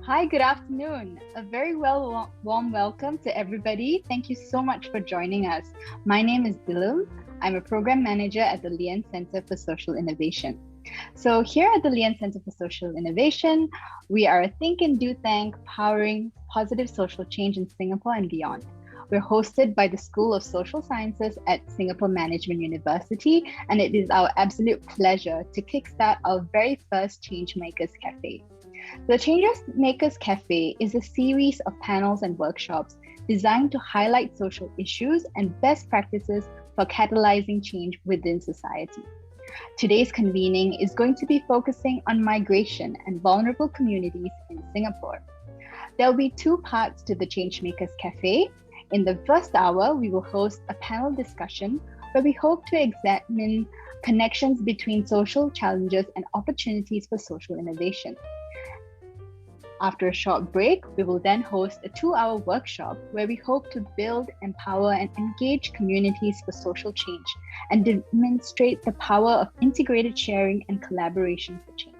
Hi, good afternoon. A very warm welcome to everybody. Thank you so much for joining us. My name is Dilum. I'm a program manager at the Lien Centre for Social Innovation. So here at the Lien Centre for Social Innovation, we are a think and do tank powering positive social change in Singapore and beyond. We're hosted by the School of Social Sciences at Singapore Management University, and it is our absolute pleasure to kickstart our very first Changemakers Café. The Changemakers Café is a series of panels and workshops designed to highlight social issues and best practices for catalyzing change within society. Today's convening is going to be focusing on migration and vulnerable communities in Singapore. There will be two parts to the Changemakers Café. In the first hour, we will host a panel discussion where we hope to examine connections between social challenges and opportunities for social innovation. After a short break, we will then host a 2-hour workshop where we hope to build, empower, and engage communities for social change and demonstrate the power of integrated sharing and collaboration for change.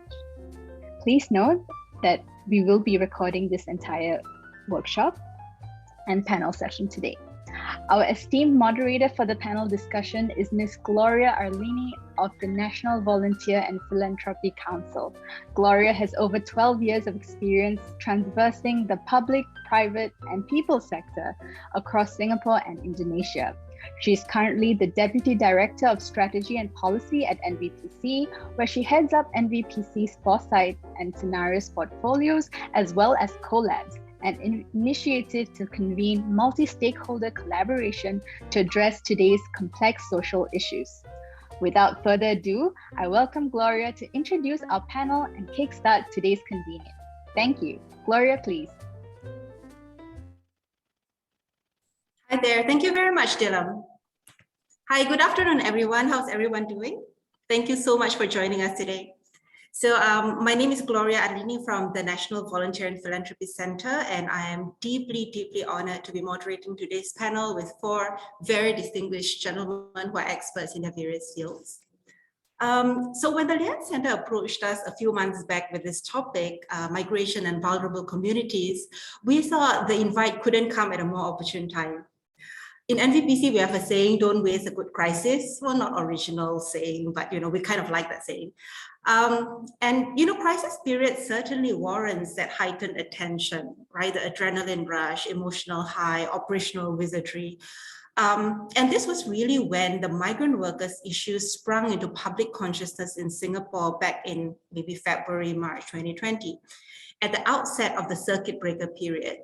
Please note that we will be recording this entire workshop and panel session today. Our esteemed moderator for the panel discussion is Ms. Gloria Arlini of the National Volunteer and Philanthropy Council. Gloria has over 12 years of experience traversing the public, private, and people sector across Singapore and Indonesia. She is currently the Deputy Director of Strategy and Policy at NVPC, where she heads up NVPC's foresight and scenarios portfolios, as well as collabs, an initiative to convene multi-stakeholder collaboration to address today's complex social issues. Without further ado, I welcome Gloria to introduce our panel and kickstart today's convening. Thank you. Gloria, please. Hi there. Thank you very much, Dilum. Hi, good afternoon, everyone. How's everyone doing? Thank you so much for joining us today. So my name is Gloria Arlini from the National Volunteer and Philanthropy Center, and I am deeply, deeply honored to be moderating today's panel with 4 very distinguished gentlemen who are experts in their various fields. So when the Lien Centre approached us a few months back with this topic, migration and vulnerable communities, we thought the invite couldn't come at a more opportune time. In NVPC, we have a saying, don't waste a good crisis. Well, not original saying, but we kind of like that saying. Crisis period certainly warrants that heightened attention, right? The adrenaline rush, emotional high, operational wizardry. And this was really when the migrant workers issues sprung into public consciousness in Singapore back in maybe February, March 2020, at the outset of the circuit breaker period.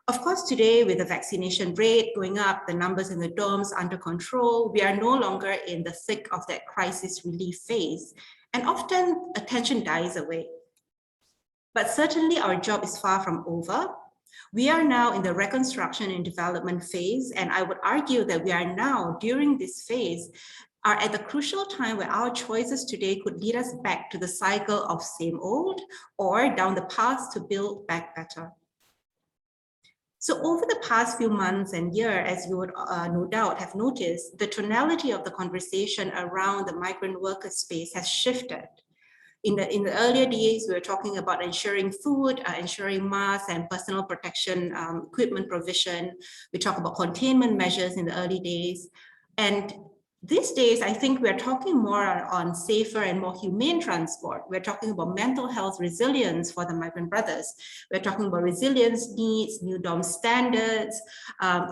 Of course, today with the vaccination rate going up, the numbers in the dorms under control, we are no longer in the thick of that crisis relief phase, and often attention dies away. But certainly our job is far from over. We are now in the reconstruction and development phase, and I would argue that we are now, during this phase, are at the crucial time where our choices today could lead us back to the cycle of same old or down the path to build back better. So over the past few months and year, as you would no doubt have noticed, the tonality of the conversation around the migrant worker space has shifted. In the earlier days, we were talking about ensuring food, ensuring masks and personal protection equipment provision. We talk about containment measures in the early days. And these days, I think we're talking more on safer and more humane transport. We're talking about mental health resilience for the migrant brothers. We're talking about resilience needs, new dorm standards,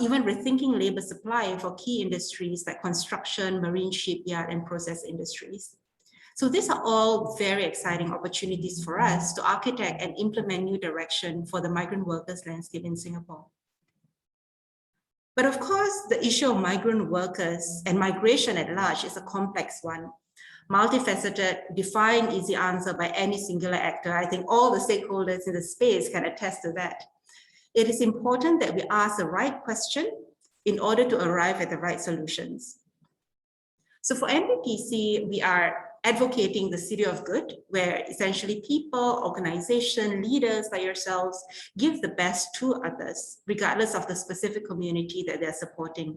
even rethinking labor supply for key industries like construction, marine shipyard, and process industries. So these are all very exciting opportunities for us to architect and implement new direction for the migrant workers landscape in Singapore. But of course, the issue of migrant workers and migration at large is a complex one. Multifaceted, defying easy answer by any singular actor. I think all the stakeholders in the space can attest to that. It is important that we ask the right question in order to arrive at the right solutions. So for NVPC, we are advocating the city of good, where essentially people, organization, leaders like yourselves give the best to others, regardless of the specific community that they're supporting.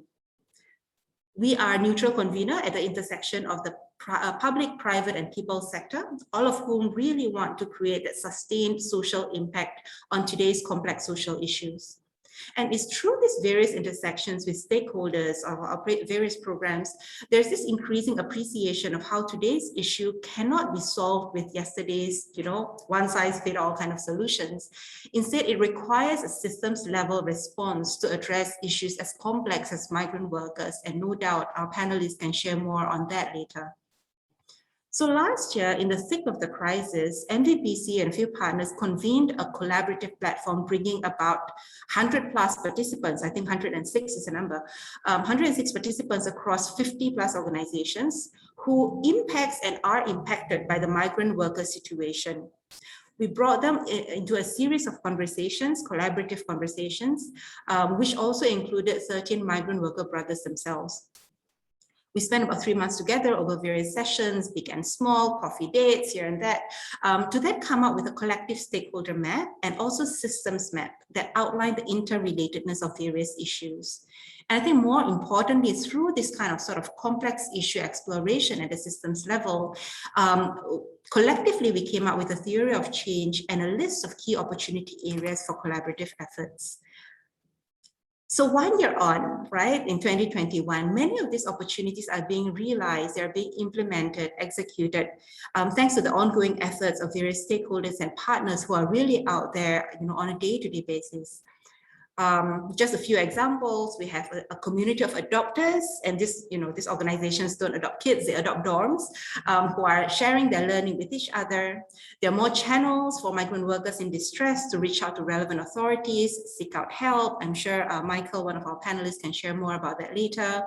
We are neutral convener at the intersection of the public, private, and people sector, all of whom really want to create that sustained social impact on today's complex social issues. And it's through these various intersections with stakeholders or various programs, there's this increasing appreciation of how today's issue cannot be solved with yesterday's, one-size-fits-all kind of solutions. Instead, it requires a systems level response to address issues as complex as migrant workers. And no doubt our panelists can share more on that later. So last year, in the thick of the crisis, MVPC and a few partners convened a collaborative platform bringing about 100 plus participants, I think 106 is the number, 106 participants across 50 plus organizations who impacts and are impacted by the migrant worker situation. We brought them into a series of conversations, collaborative conversations, which also included 13 migrant worker brothers themselves. We spent about 3 months together over various sessions, big and small, coffee dates here and that, to then come up with a collective stakeholder map and also systems map that outline the interrelatedness of various issues. And I think more importantly, through this kind of sort of complex issue exploration at the systems level, collectively we came up with a theory of change and a list of key opportunity areas for collaborative efforts. So 1 year on, right, in 2021, many of these opportunities are being realized, they're being implemented, executed, thanks to the ongoing efforts of various stakeholders and partners who are really out there, on a day-to-day basis. Just a few examples, we have a community of adopters, and these organizations don't adopt kids, they adopt dorms, who are sharing their learning with each other. There are more channels for migrant workers in distress to reach out to relevant authorities, seek out help. I'm sure Michael, one of our panelists, can share more about that later.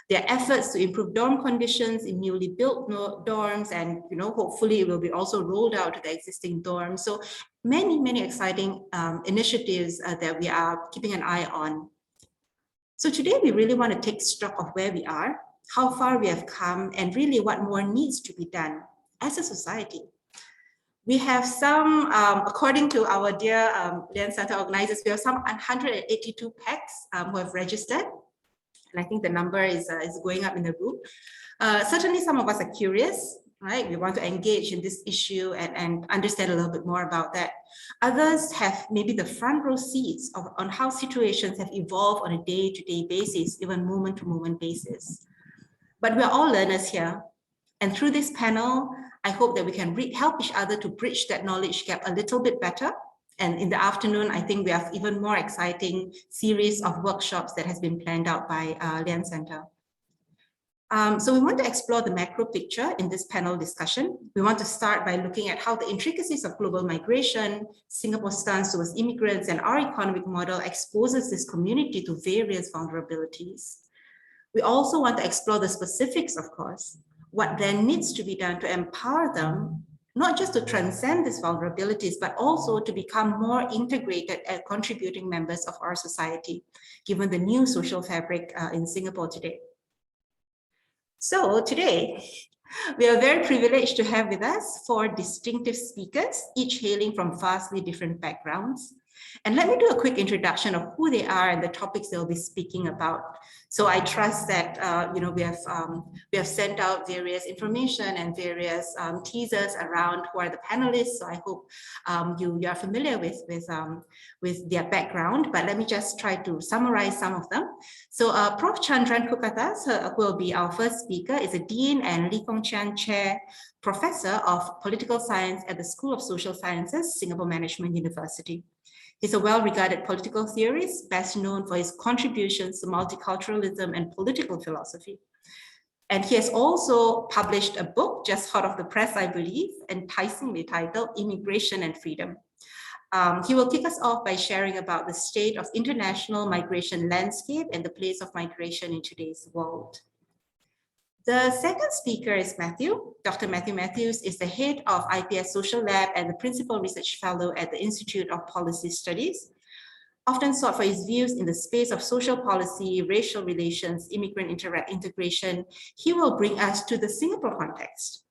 There are efforts to improve dorm conditions in newly built dorms, and hopefully it will be also rolled out to the existing dorms. So many exciting initiatives that we are keeping an eye on. So today we really want to take stock of where we are, how far we have come, and really what more needs to be done as a society. We have some, according to our dear Lien Centre organizers, we have some 182 PACs who have registered. And I think the number is going up in the group. Certainly some of us are curious, right? We want to engage in this issue and understand a little bit more about that. Others have maybe the front row seats on how situations have evolved on a day-to-day basis, even moment-to-moment basis. But we're all learners here. And through this panel, I hope that we can help each other to bridge that knowledge gap a little bit better. And in the afternoon, I think we have even more exciting series of workshops that has been planned out by Lien Centre. So we want to explore the macro picture in this panel discussion. We want to start by looking at how the intricacies of global migration, Singapore's stance towards immigrants, and our economic model exposes this community to various vulnerabilities. We also want to explore the specifics, of course, what then needs to be done to empower them, not just to transcend these vulnerabilities, but also to become more integrated and contributing members of our society, given the new social fabric in Singapore today. So today, we are very privileged to have with us 4 distinctive speakers, each hailing from vastly different backgrounds. And let me do a quick introduction of who they are and the topics they'll be speaking about. So I trust that we have sent out various information and various teasers around who are the panelists. So I hope you are familiar with their background. But let me just try to summarize some of them. So Prof. Chandran Kukathas, who will be our first speaker, is a Dean and Lee Kong Chian Chair Professor of Political Science at the School of Social Sciences, Singapore Management University. He's a well-regarded political theorist, best known for his contributions to multiculturalism and political philosophy. And he has also published a book, just hot off the press, I believe, enticingly titled Immigration and Freedom. He will kick us off by sharing about the state of international migration landscape and the place of migration in today's world. The second speaker is Matthew. Dr. Matthew Matthews is the head of IPS Social Lab and the principal research fellow at the Institute of Policy Studies. Often sought for his views in the space of social policy, racial relations, immigrant integration, he will bring us to the Singapore context.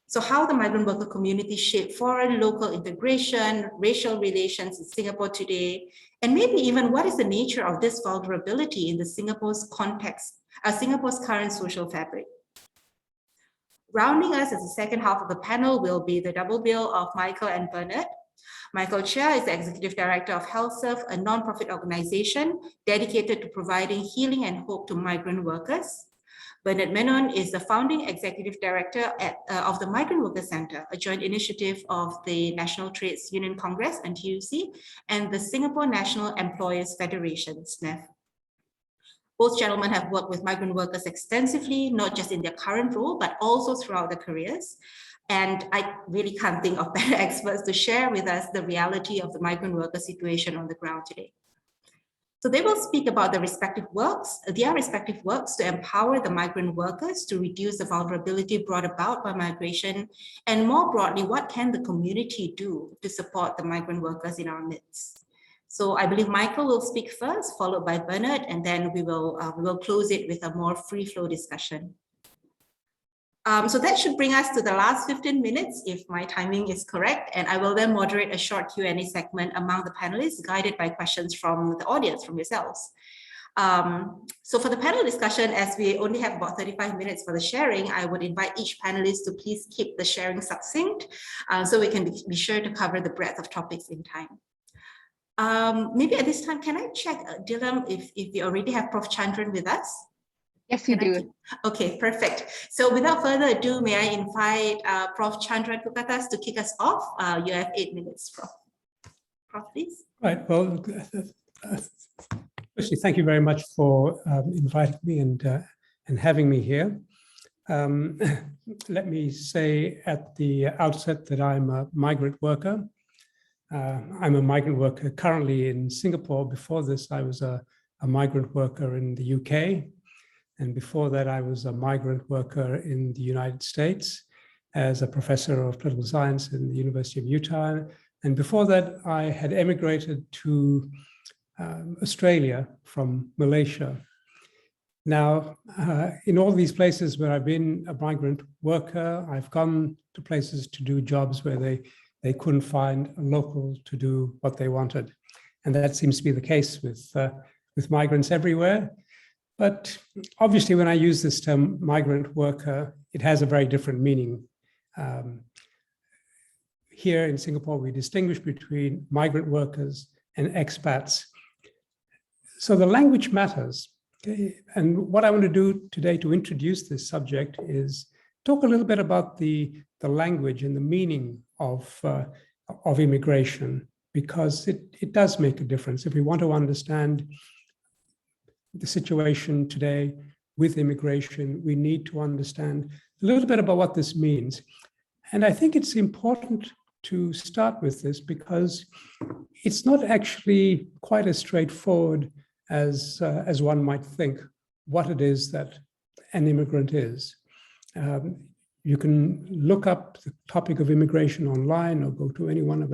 So how the migrant worker community shape foreign local integration, racial relations in Singapore today, and maybe even what is the nature of this vulnerability in the Singapore's context, Singapore's current social fabric. Rounding us as the second half of the panel will be the double bill of Michael and Bernard. Michael Chia is the Executive Director of HealthServe, a non-profit organization dedicated to providing healing and hope to migrant workers. Bernard Menon is the founding Executive Director of the Migrant Workers Centre, a joint initiative of the National Trades Union Congress, NTUC, and the Singapore National Employers Federation, SNEF. Both gentlemen have worked with migrant workers extensively, not just in their current role, but also throughout their careers. And I really can't think of better experts to share with us the reality of the migrant worker situation on the ground today. So they will speak about their respective works to empower the migrant workers to reduce the vulnerability brought about by migration, and more broadly, what can the community do to support the migrant workers in our midst? So I believe Michael will speak first, followed by Bernard, and then we will close it with a more free-flow discussion. So that should bring us to the last 15 minutes, if my timing is correct, and I will then moderate a short Q&A segment among the panelists, guided by questions from the audience, from yourselves. So for the panel discussion, as we only have about 35 minutes for the sharing, I would invite each panelist to please keep the sharing succinct, so we can be sure to cover the breadth of topics in time. Maybe at this time, can I check, Dylan, if we already have Prof. Chandran with us? Yes, we do. Okay, perfect. So without further ado, may I invite Prof. Chandran Kukatas to kick us off? You have 8 minutes, Prof. Prof, please. Right. Well, firstly, thank you very much for inviting me and having me here. Let me say at the outset that I'm a migrant worker. I'm a migrant worker currently in Singapore. Before this, I was a migrant worker in the UK. And before that, I was a migrant worker in the United States as a professor of political science in the University of Utah. And before that, I had emigrated to Australia from Malaysia. Now, in all these places where I've been a migrant worker, I've gone to places to do jobs where they couldn't find a local to do what they wanted. And that seems to be the case with migrants everywhere. But obviously, when I use this term migrant worker, it has a very different meaning. Here in Singapore, we distinguish between migrant workers and expats. So the language matters. Okay? And what I want to do today to introduce this subject is talk a little bit about the language and the meaning of immigration, because it does make a difference. If we want to understand the situation today with immigration, we need to understand a little bit about what this means. And I think it's important to start with this because it's not actually quite as straightforward as one might think what it is that an immigrant is. You can look up the topic of immigration online or go to any one of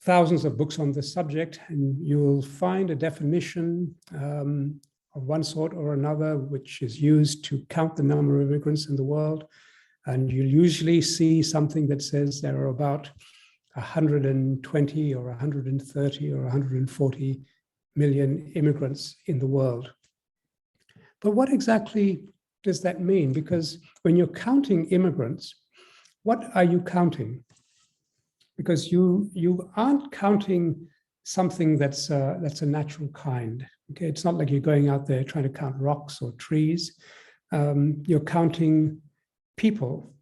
thousands of books on this subject, and you'll find a definition of one sort or another, which is used to count the number of immigrants in the world. And you'll usually see something that says there are about 120 or 130 or 140 million immigrants in the world. But what exactly does that mean? Because when you're counting immigrants, what are you counting? Because you aren't counting something that's a natural kind. Okay, it's not like you're going out there trying to count rocks or trees. You're counting people,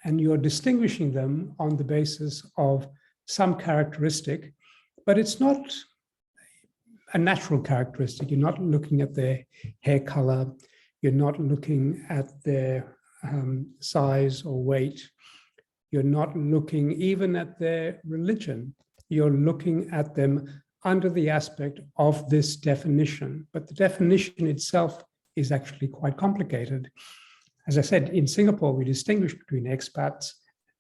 and you're distinguishing them on the basis of some characteristic, but it's not a natural characteristic. You're not looking at their hair color. You're not looking at their size or weight. You're not looking even at their religion. You're looking at them under the aspect of this definition. But the definition itself is actually quite complicated. As I said, in Singapore, we distinguish between expats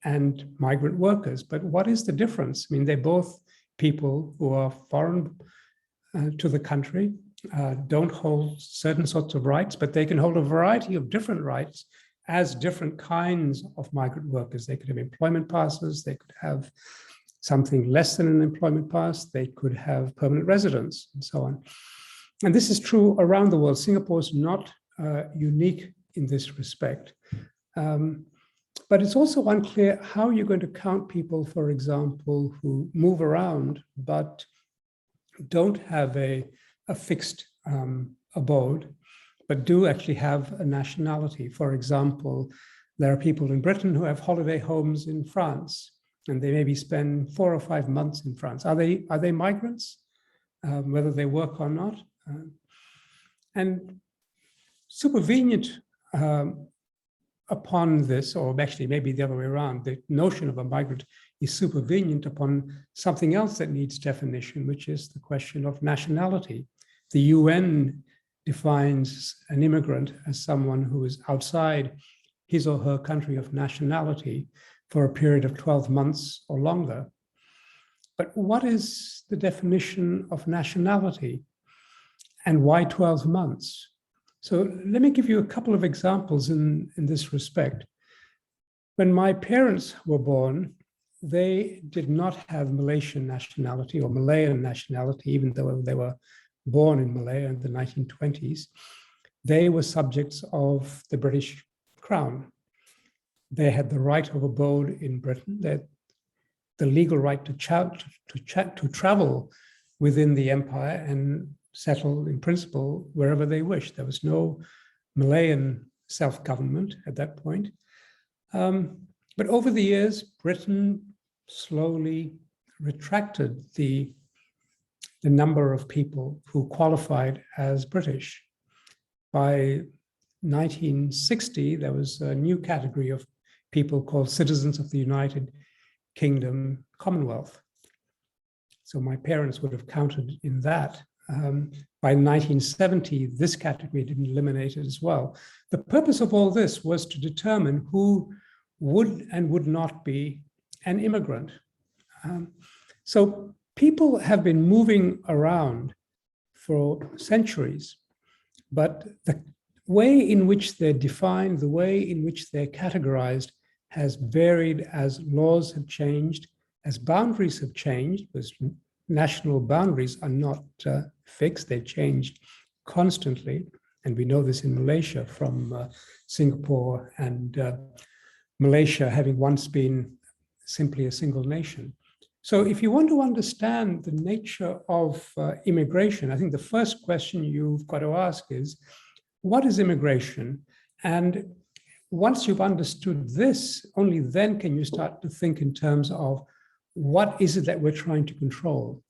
and migrant workers. But what is the difference? I mean, they're both people who are foreign to the country, don't hold certain sorts of rights, but they can hold a variety of different rights as different kinds of migrant workers. They could have employment passes, they could have something less than an employment pass, they could have permanent residence, and so on. And this is true around the world. Singapore is not unique in this respect. But it's also unclear how you're going to count people, for example, who move around but don't have a fixed abode, but do actually have a nationality. For example, there are people in Britain who have holiday homes in France, and they maybe spend 4 or 5 months in France. Are they migrants, whether they work or not? And supervenient upon this, or actually maybe the other way around, the notion of a migrant is supervenient upon something else that needs definition, which is the question of nationality. The UN defines an immigrant as someone who is outside his or her country of nationality for a period of 12 months or longer. But what is the definition of nationality, and why 12 months? So let me give you a couple of examples in this respect. When my parents were born, they did not have Malaysian nationality or Malayan nationality, even though they were born in Malaya in the 1920s. They were subjects of the British Crown. They had the right of abode in Britain. They had the legal right to travel within the empire and settle in principle wherever they wished. There was no Malayan self-government at that point. But over the years, Britain slowly retracted the number of people who qualified as British. By 1960, there was a new category of people called citizens of the United Kingdom Commonwealth. So my parents would have counted in that. By 1970, this category had been eliminated as well. The purpose of all this was to determine who would and would not be an immigrant. So people have been moving around for centuries, but the way in which they're defined, the way in which they're categorized has varied as laws have changed, as boundaries have changed, because national boundaries are not fixed, they've changed constantly. And we know this in Malaysia from Singapore and Malaysia having once been simply a single nation. So if you want to understand the nature of immigration, I think the first question you've got to ask is, what is immigration? And once you've understood this, only then can you start to think in terms of what is it that we're trying to control.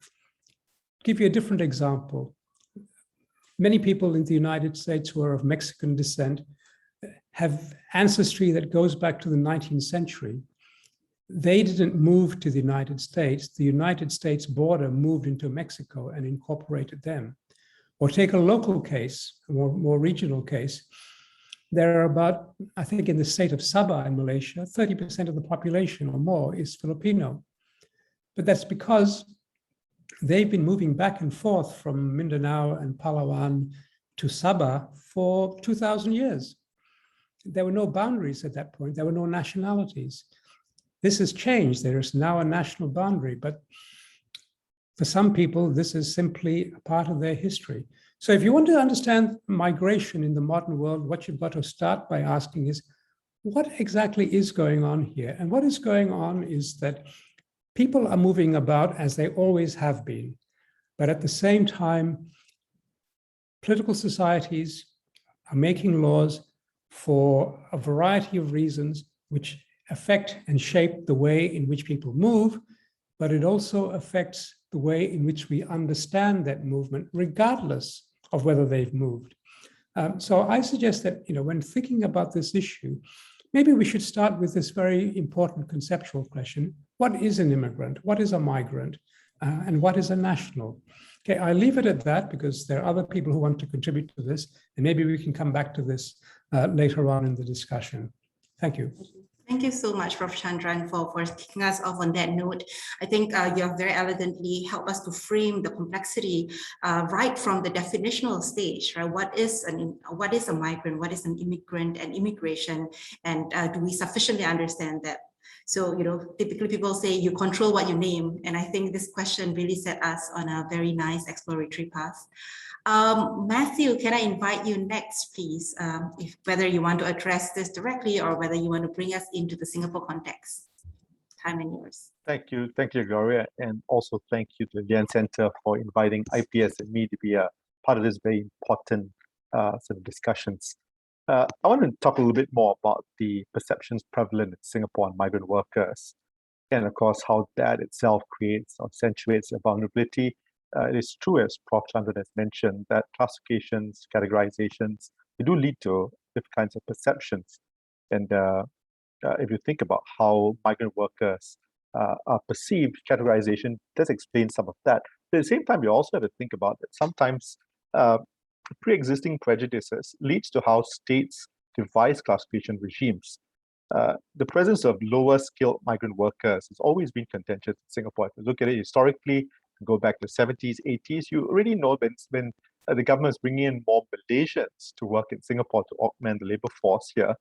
Give you a different example. Many people in the United States who are of Mexican descent have ancestry that goes back to the 19th century. They didn't move to the United States. The United States border moved into Mexico and incorporated them. Or take a local case, a more regional case. There are about, I think in the state of Sabah in Malaysia, 30% of the population or more is Filipino. But that's because they've been moving back and forth from Mindanao and Palawan to Sabah for 2,000 years. There were no boundaries at that point. There were no nationalities. This has changed. There is now a national boundary, but for some people, this is simply a part of their history. So if you want to understand migration in the modern world, what you've got to start by asking is, what exactly is going on here? And what is going on is that people are moving about as they always have been. But at the same time, political societies are making laws for a variety of reasons which affect and shape the way in which people move, but it also affects the way in which we understand that movement, regardless of whether they've moved. So I suggest that, when thinking about this issue, maybe we should start with this very important conceptual question. What is an immigrant? What is a migrant? And what is a national? Okay, I leave it at that because there are other people who want to contribute to this, and maybe we can come back to this later on in the discussion. Thank you. Thank you so much, Prof. Chandran, for kicking us off on that note. I think you have very elegantly helped us to frame the complexity right from the definitional stage, right? What is a migrant? What is an immigrant and immigration? And do we sufficiently understand that So, typically people say you control what you name. And I think this question really set us on a very nice exploratory path. Matthew, can I invite you next, please? If whether you want to address this directly or whether you want to bring us into the Singapore context. Time and yours. Thank you, Gloria, and also thank you to the Lien Centre for inviting IPS and me to be a part of this very important sort of discussions. I want to talk a little bit more about the perceptions prevalent in Singapore on migrant workers, and of course how that itself creates or accentuates a vulnerability. It is true, as Prof. Chandran has mentioned, that classifications, categorizations, they do lead to different kinds of perceptions. And if you think about how migrant workers are perceived, categorization does explain some of that. But at the same time, you also have to think about that sometimes pre-existing prejudices leads to how states devise classification regimes. The presence of lower skilled migrant workers has always been contentious in Singapore. If you look at it historically, go back to the 70s, 80s, you already know when the government is bringing in more Malaysians to work in Singapore to augment the labor force here,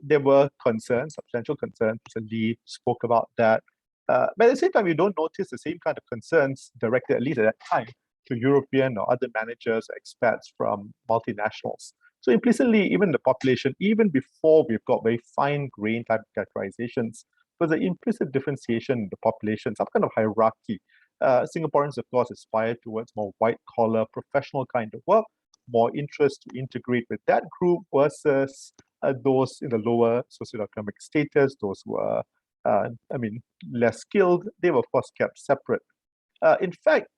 there were concerns, substantial concerns. Mr. Lee spoke about that. But at the same time, you don't notice the same kind of concerns directed, at least at that time, to European or other managers, expats from multinationals. So implicitly, even the population, even before we've got very fine-grained type of categorizations, there's an implicit differentiation in the population, some kind of hierarchy. Singaporeans, of course, aspire towards more white-collar, professional kind of work, more interest to integrate with that group versus those in the lower socioeconomic status, those who are, less skilled. They were, of course, kept separate. In fact,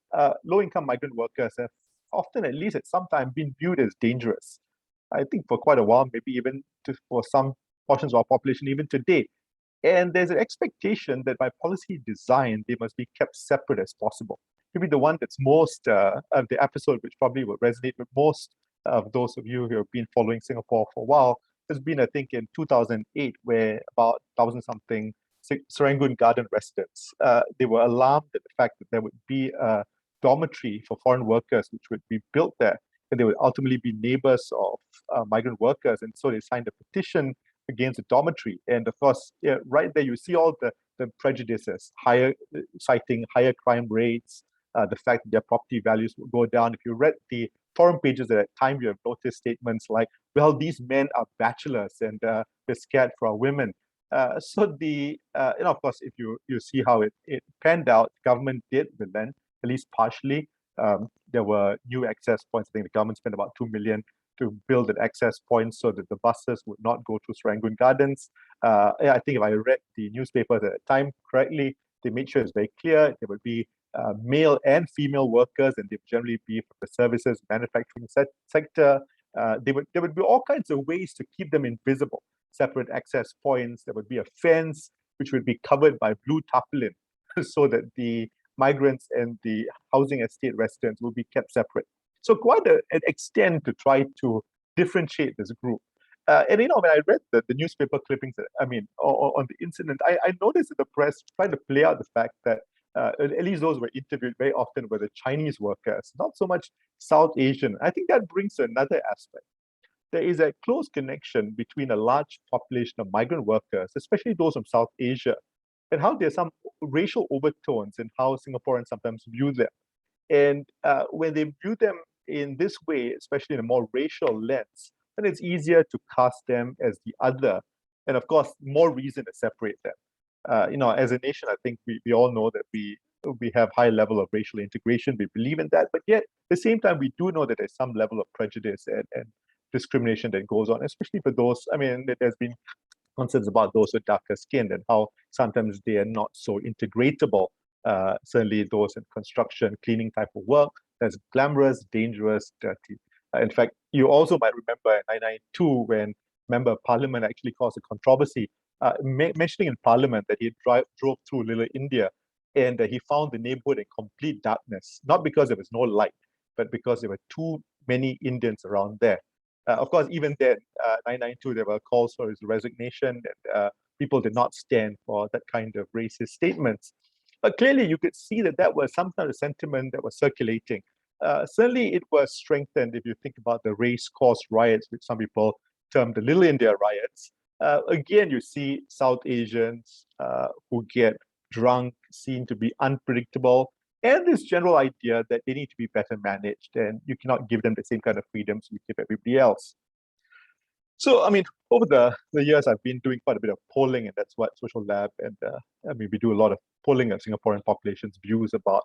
low-income migrant workers have often, at least at some time, been viewed as dangerous. I think for quite a while, maybe even for some portions of our population, even today. And there's an expectation that by policy design, they must be kept separate as possible. Maybe the one that's most, of the episode which probably will resonate with most of those of you who have been following Singapore for a while, has been, I think, in 2008, where about 1,000-something Serangoon Garden residents, they were alarmed at the fact that there would be a dormitory for foreign workers which would be built there, and they would ultimately be neighbors of migrant workers. And so they signed a petition against the dormitory. And of course, right there, you see all the prejudices, citing higher crime rates, the fact that their property values will go down. If you read the forum pages at that time, you have noticed statements like, well, these men are bachelors and they're scared for our women. And of course, if you see how it panned out, government did relent, at least partially. There were new access points. I think the government spent about 2 million to build an access point so that the buses would not go through Serangoon Gardens. I think if I read the newspapers at the time correctly, they made sure it's very clear there would be male and female workers, and they would generally be from the services, manufacturing sector. There would be all kinds of ways to keep them invisible. Separate access points. There would be a fence which would be covered by blue tarpaulin so that the migrants and the housing estate residents will be kept separate. So quite an extent to try to differentiate this group. And when I read the newspaper clippings, on the incident, I noticed that the press tried to play out the fact that at least those who were interviewed very often were the Chinese workers, not so much South Asian. I think that brings to another aspect. There is a close connection between a large population of migrant workers, especially those from South Asia, and how there's some racial overtones in how Singaporeans sometimes view them. And when they view them in this way, especially in a more racial lens, then it's easier to cast them as the other. And of course, more reason to separate them. As a nation, I think we all know that we have high level of racial integration. We believe in that. But yet, at the same time, we do know that there's some level of prejudice and discrimination that goes on, especially for those, there's been concerns about those with darker skin and how sometimes they are not so integratable. Certainly those in construction, cleaning type of work, that's glamorous, dangerous, dirty. In fact, you also might remember in 1992 when Member of Parliament actually caused a controversy, mentioning in Parliament that he drove through Little India and he found the neighborhood in complete darkness, not because there was no light, but because there were too many Indians around there. Of course, even then, 1992, there were calls for his resignation, and people did not stand for that kind of racist statements. But clearly, you could see that was some kind of sentiment that was circulating. Certainly, it was strengthened if you think about the race-caused riots, which some people termed the Little India riots. Again, you see South Asians who get drunk, seen to be unpredictable, and this general idea that they need to be better managed and you cannot give them the same kind of freedoms you give everybody else. So, I mean, over the years, I've been doing quite a bit of polling, and that's what Social Lab and we do a lot of polling of Singaporean population's views about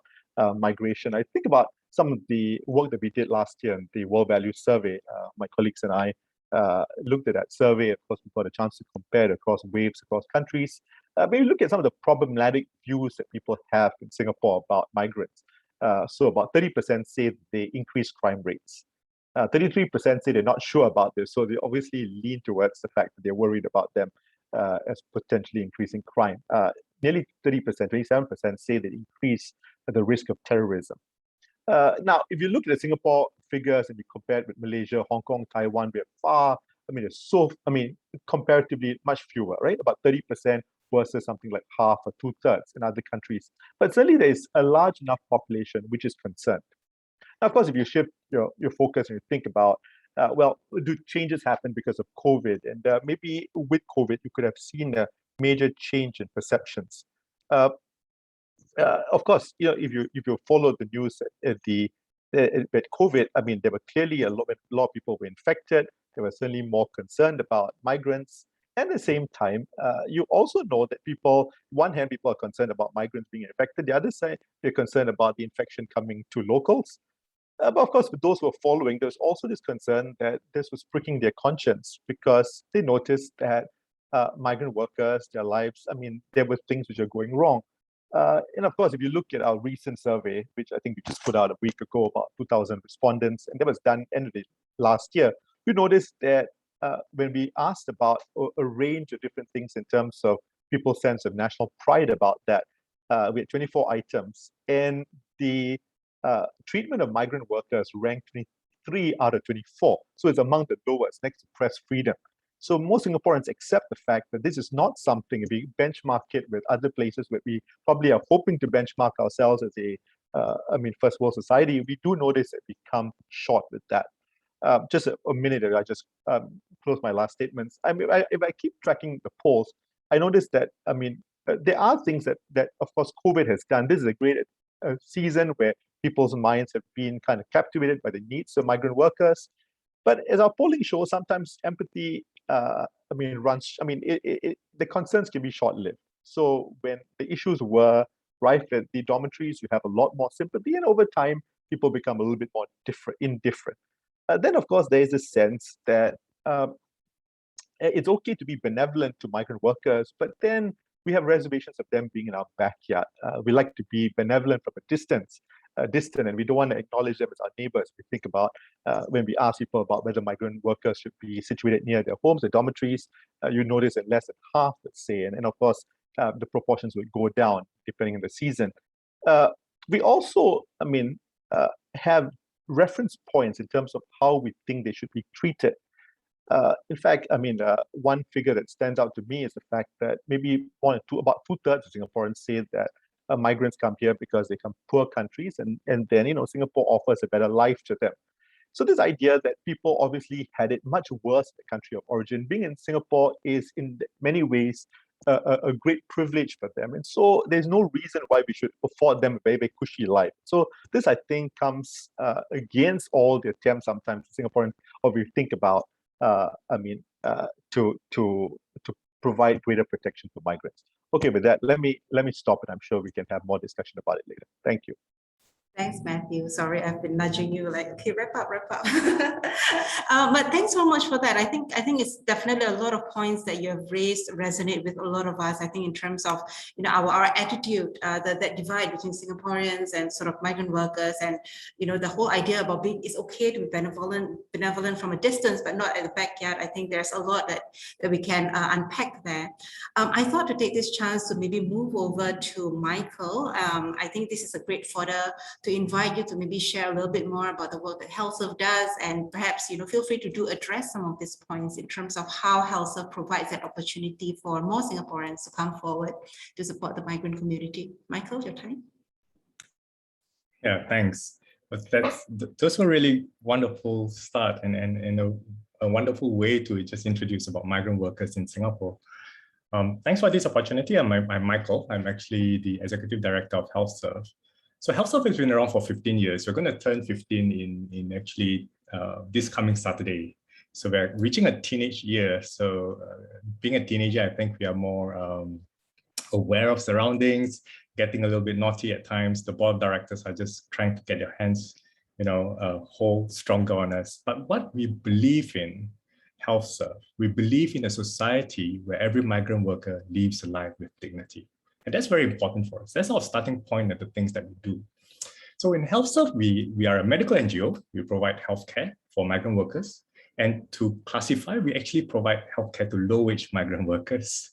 migration. I think about some of the work that we did last year in the World Values Survey. My colleagues and I looked at that survey. Of course, we got a chance to compare it across waves, across countries. Maybe look at some of the problematic views that people have in Singapore about migrants. So about 30% say they increase crime rates. 33% say they're not sure about this, so they obviously lean towards the fact that they're worried about them as potentially increasing crime. Nearly 30%, 27% say they increase the risk of terrorism. Now, if you look at the Singapore figures and you compare it with Malaysia, Hong Kong, Taiwan, we are comparatively much fewer, right? About 30% versus something like half or 2/3 in other countries. But certainly there is a large enough population which is concerned. Now, of course, if you shift your focus and you think about, do changes happen because of COVID? And maybe with COVID, you could have seen a major change in perceptions. Of course, if you follow the news at COVID, I mean, there were clearly a lot of people were infected. There were certainly more concerned about migrants. At the same time, you also know that one hand, people are concerned about migrants being infected. The other side, they're concerned about the infection coming to locals. But of course, with those who are following, there's also this concern that this was pricking their conscience because they noticed that migrant workers, their lives, I mean, there were things which are going wrong. And of course, if you look at our recent survey, which I think we just put out a week ago, about 2,000 respondents, and that was done end of last year, you noticed that when we asked about a range of different things in terms of people's sense of national pride about that, we had 24 items, and the treatment of migrant workers ranked 23 out of 24. So it's among the lowest, next to press freedom. So most Singaporeans accept the fact that this is not something, if we benchmark it with other places where we probably are hoping to benchmark ourselves as a first world society, we do notice that we come short with that. Just a minute ago, I just close my last statements. I mean, if I keep tracking the polls, I noticed that, there are things that of course, COVID has done. This is a great season where people's minds have been kind of captivated by the needs of migrant workers. But as our polling shows, sometimes empathy, the concerns can be short-lived. So when the issues were rife at the dormitories, you have a lot more sympathy, and over time, people become a little bit more indifferent. Then, of course, there is a sense that it's okay to be benevolent to migrant workers, but then we have reservations of them being in our backyard. We like to be benevolent from a distance, and we don't want to acknowledge them as our neighbors. We think about when we ask people about whether migrant workers should be situated near their homes, their dormitories, you notice that less than half would say, and of course, the proportions would go down depending on the season. We also, have reference points in terms of how we think they should be treated. In fact, one figure that stands out to me is the fact that maybe about 2/3 of Singaporeans say that migrants come here because they come poor countries, and then Singapore offers a better life to them. So this idea that people obviously had it much worse in the country of origin, being in Singapore is in many ways a great privilege for them, and so there's no reason why we should afford them a very, very cushy life. So this, I think, comes against all the attempts sometimes Singaporeans, or we think about to provide greater protection for migrants. Okay, with that, let me stop, and I'm sure we can have more discussion about it later. Thank you. Thanks, Matthew. Sorry, I've been nudging you like, okay, wrap up. But thanks so much for that. I think it's definitely a lot of points that you have raised resonate with a lot of us. I think in terms of our attitude, that divide between Singaporeans and sort of migrant workers, and the whole idea about it's okay to be benevolent from a distance, but not at the backyard. I think there's a lot that we can unpack there. I thought to take this chance to maybe move over to Michael. I think this is a great fodder to invite you to maybe share a little bit more about the work that HealthServe does, and perhaps feel free to address some of these points in terms of how HealthServe provides that opportunity for more Singaporeans to come forward to support the migrant community. Michael, your time. Yeah, thanks. But those were really wonderful start and a wonderful way to just introduce about migrant workers in Singapore. Thanks for this opportunity. I'm Michael. I'm actually the Executive Director of HealthServe. So HealthServe has been around for 15 years. We're going to turn 15 in actually this coming Saturday. So we're reaching a teenage year. So being a teenager, I think we are more aware of surroundings, getting a little bit naughty at times. The board of directors are just trying to get their hands, hold stronger on us. But what we believe in HealthServe, we believe in a society where every migrant worker lives a life with dignity. And that's very important for us. That's our starting point at the things that we do. So in HealthServe, we are a medical NGO. We provide healthcare for migrant workers. And to classify, we actually provide healthcare to low-wage migrant workers.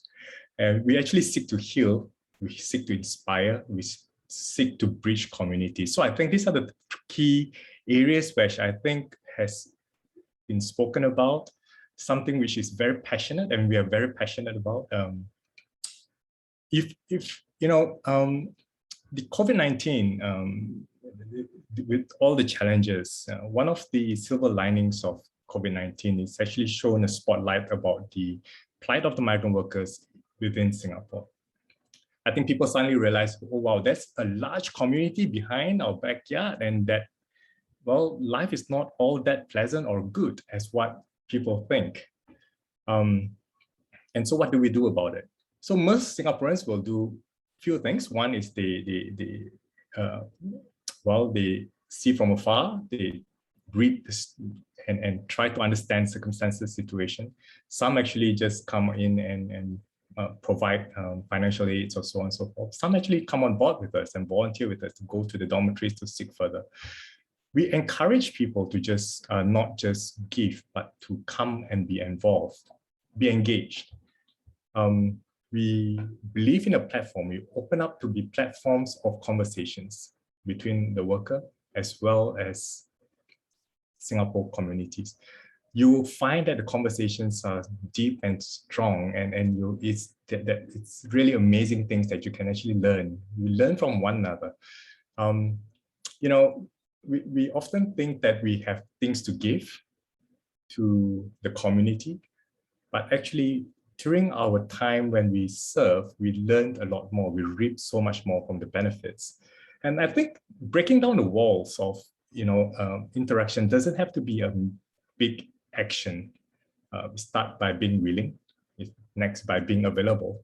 And we actually seek to heal, we seek to inspire, we seek to bridge communities. So I think these are the key areas which I think has been spoken about, something which is very passionate and we are very passionate about. The COVID-19, with all the challenges, one of the silver linings of COVID-19 is actually shown a spotlight about the plight of the migrant workers within Singapore. I think people suddenly realize, oh wow, there's a large community behind our backyard, and that, well, life is not all that pleasant or good as what people think. And so what do we do about it? So most Singaporeans will do few things. One is they see from afar, they read this and try to understand circumstances, situation. Some actually just come in and provide financial aids or so on and so forth. Some actually come on board with us and volunteer with us to go to the dormitories to seek further. We encourage people to just not just give, but to come and be involved, be engaged. We believe in a platform. We open up to be platforms of conversations between the worker as well as Singapore communities. You will find that the conversations are deep and strong, and it's really amazing things that you can actually learn. You learn from one another. We often think that we have things to give to the community, but actually during our time when we serve, we learned a lot more. We reaped so much more from the benefits. And I think breaking down the walls of interaction doesn't have to be a big action. We start by being willing, next by being available.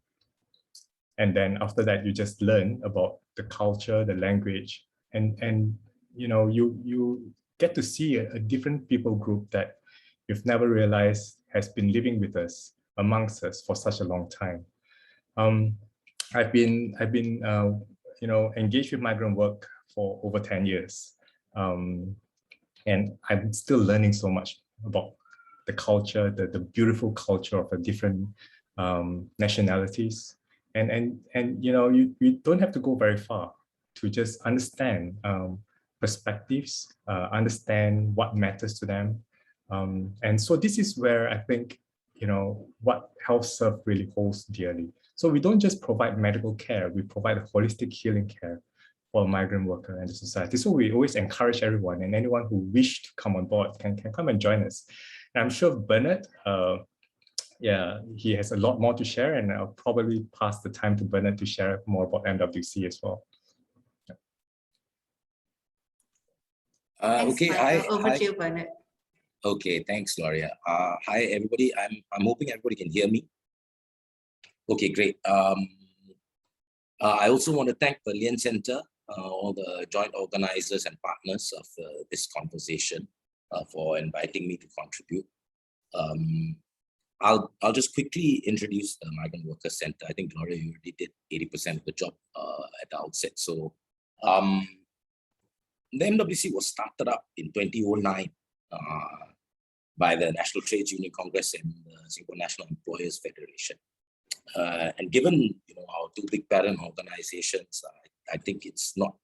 And then after that, you just learn about the culture, the language, and you get to see a different people group that you've never realized has been living with us, amongst us for such a long time. I've been engaged with migrant work for over 10 years. And I'm still learning so much about the culture, the beautiful culture of the different nationalities. And you don't have to go very far to just understand perspectives, understand what matters to them. And so this is where I think, what HealthServe really holds dearly. So we don't just provide medical care, we provide a holistic healing care for a migrant worker and the society. So we always encourage everyone, and anyone who wish to come on board can come and join us. And I'm sure Bernard, he has a lot more to share, and I'll probably pass the time to Bernard to share more about MWC as well. Thanks, Okay, Michael. Over to you, Bernard. Okay, thanks, Gloria. Hi, everybody. I'm hoping everybody can hear me. Okay, great. I also want to thank the Lien Centre, all the joint organizers and partners of this conversation for inviting me to contribute. I'll just quickly introduce the Migrant Workers Centre. I think, Gloria, you already did 80% of the job at the outset. So the MWC was started up in 2009 by the National Trades Union Congress and the Singapore National Employers Federation. And given our two big parent organizations, I think it's not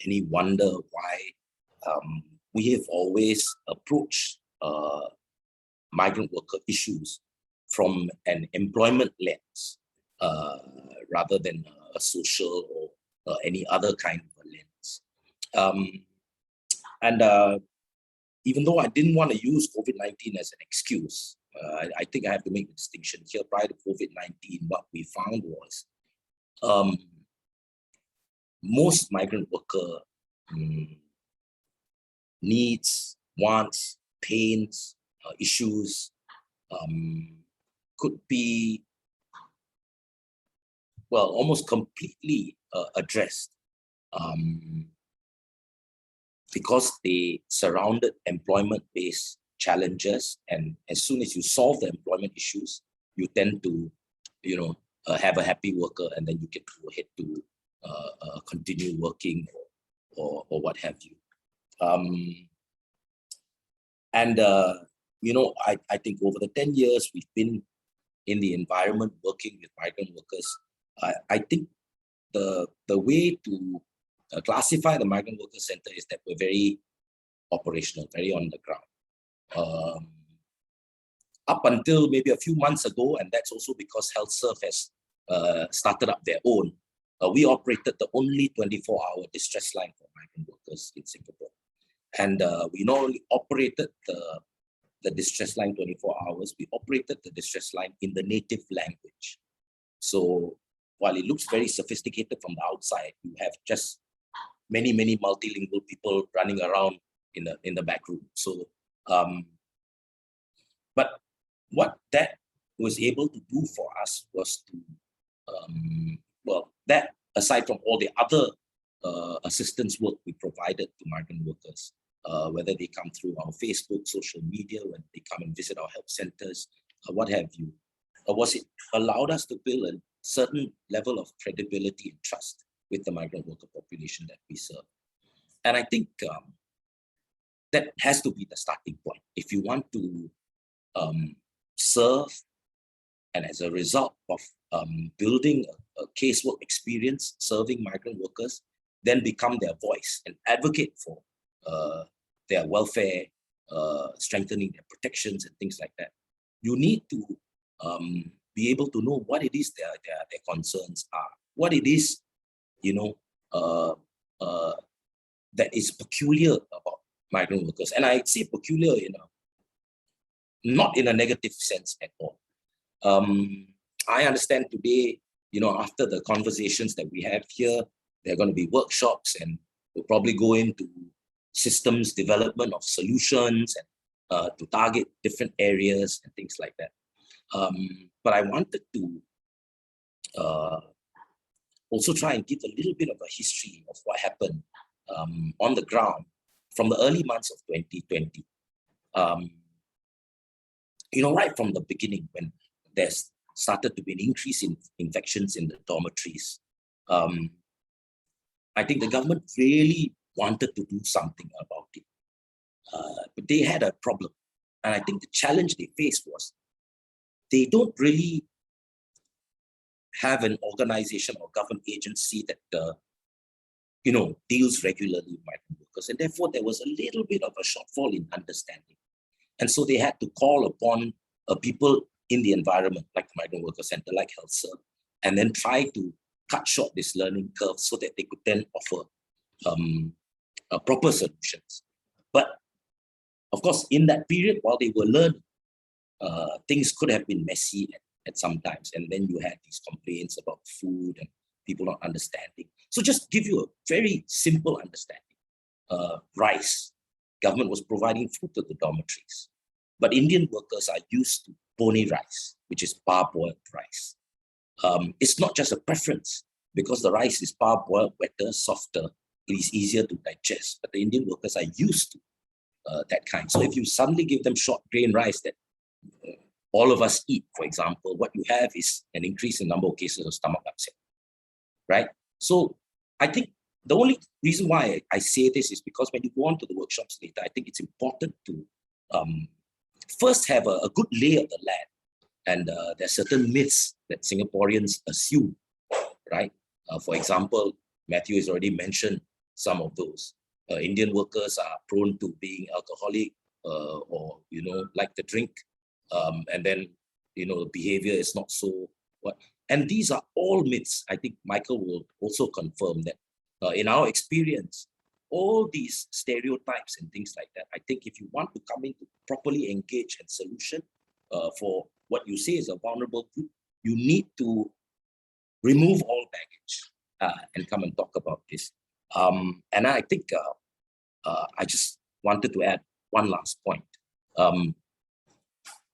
any wonder why we have always approached migrant worker issues from an employment lens rather than a social or any other kind of a lens. even though I didn't want to use COVID-19 as an excuse, I think I have to make a distinction here. Prior to COVID-19, what we found was most migrant worker needs, wants, pains, issues could be, well, almost completely addressed because they surrounded employment-based challenges, and as soon as you solve the employment issues, you tend to, have a happy worker, and then you can go ahead to continue working or what have you. I think over the 10 years we've been in the environment working with migrant workers, I think the way to classify the Migrant Worker Center is that we're very operational, very on the ground. Up until maybe a few months ago, and that's also because HealthServe has started up their own, we operated the only 24-hour distress line for migrant workers in Singapore. And we not only operated the distress line 24 hours, we operated the distress line in the native language. So while it looks very sophisticated from the outside, you have just many multilingual people running around in the back room. So, but what that was able to do for us was to, that aside from all the other assistance work we provided to migrant workers, whether they come through our Facebook, social media, when they come and visit our help centers, what have you, was it allowed us to build a certain level of credibility and trust with the migrant worker population that we serve. And I think that has to be the starting point. If you want to serve, and as a result of building a casework experience, serving migrant workers, then become their voice and advocate for their welfare, strengthening their protections and things like that. You need to be able to know what it is their concerns are, what it is, that is peculiar about migrant workers. And I say peculiar, not in a negative sense at all. I understand today, after the conversations that we have here, there are going to be workshops, and we'll probably go into systems development of solutions and to target different areas and things like that. But I wanted to also try and give a little bit of a history of what happened on the ground from the early months of 2020. Right from the beginning, when there's started to be an increase in infections in the dormitories, I think the government really wanted to do something about it. But they had a problem. And I think the challenge they faced was they don't really have an organization or government agency that deals regularly with migrant workers. And therefore, there was a little bit of a shortfall in understanding. And so they had to call upon people in the environment, like the Migrant Worker Center, like HealthServe, and then try to cut short this learning curve so that they could then offer proper solutions. But of course, in that period, while they were learning, things could have been messy at some times. And then you had these complaints about food and people not understanding. So just give you a very simple understanding. Rice. Government was providing food to the dormitories. But Indian workers are used to bone rice, which is parboiled rice. It's not just a preference, because the rice is parboiled, wetter, softer, it is easier to digest. But the Indian workers are used to that kind. So if you suddenly give them short grain rice that all of us eat, for example, what you have is an increase in number of cases of stomach upset, right? So I think the only reason why I say this is because when you go on to the workshops later, I think it's important to first have a good lay of the land. And there are certain myths that Singaporeans assume, right? For example, Matthew has already mentioned some of those. Indian workers are prone to being alcoholic or, like to drink. And then, the behavior is not so what. And these are all myths. I think Michael will also confirm that in our experience, all these stereotypes and things like that. I think if you want to come in to properly engage and solution for what you say is a vulnerable group, you need to remove all baggage and come and talk about this. And I think I just wanted to add one last point.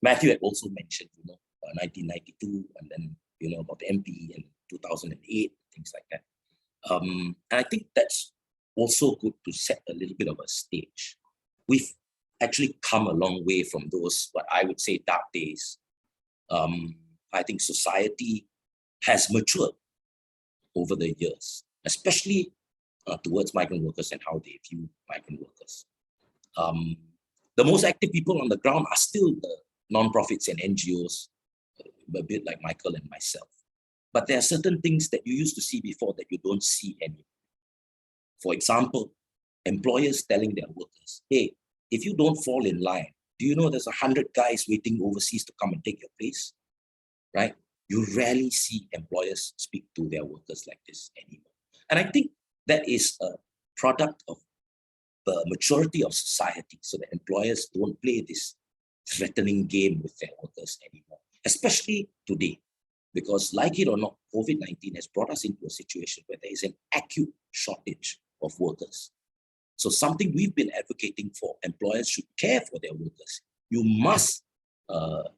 Matthew had also mentioned, 1992, and then, about the MP and 2008, things like that. And I think that's also good to set a little bit of a stage. We've actually come a long way from those, what I would say, dark days. I think society has matured over the years, especially towards migrant workers and how they view migrant workers. The most active people on the ground are still the nonprofits and NGOs, a bit like Michael and myself. But there are certain things that you used to see before that you don't see anymore. For example, employers telling their workers, hey, if you don't fall in line, do you know there's 100 guys waiting overseas to come and take your place, right? You rarely see employers speak to their workers like this anymore. And I think that is a product of the maturity of society, so that employers don't play this threatening game with their workers anymore, especially today. Because like it or not, COVID-19 has brought us into a situation where there is an acute shortage of workers. So something we've been advocating for, employers should care for their workers. You must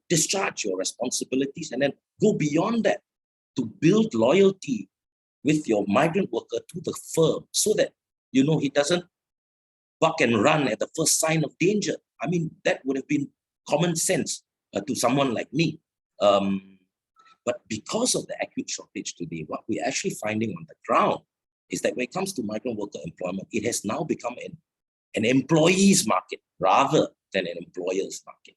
discharge your responsibilities and then go beyond that to build loyalty with your migrant worker to the firm, so that, he doesn't buck and run at the first sign of danger. I mean, that would have been common sense to someone like me. But because of the acute shortage today, what we're actually finding on the ground is that when it comes to migrant worker employment, it has now become an employees market rather than an employers market.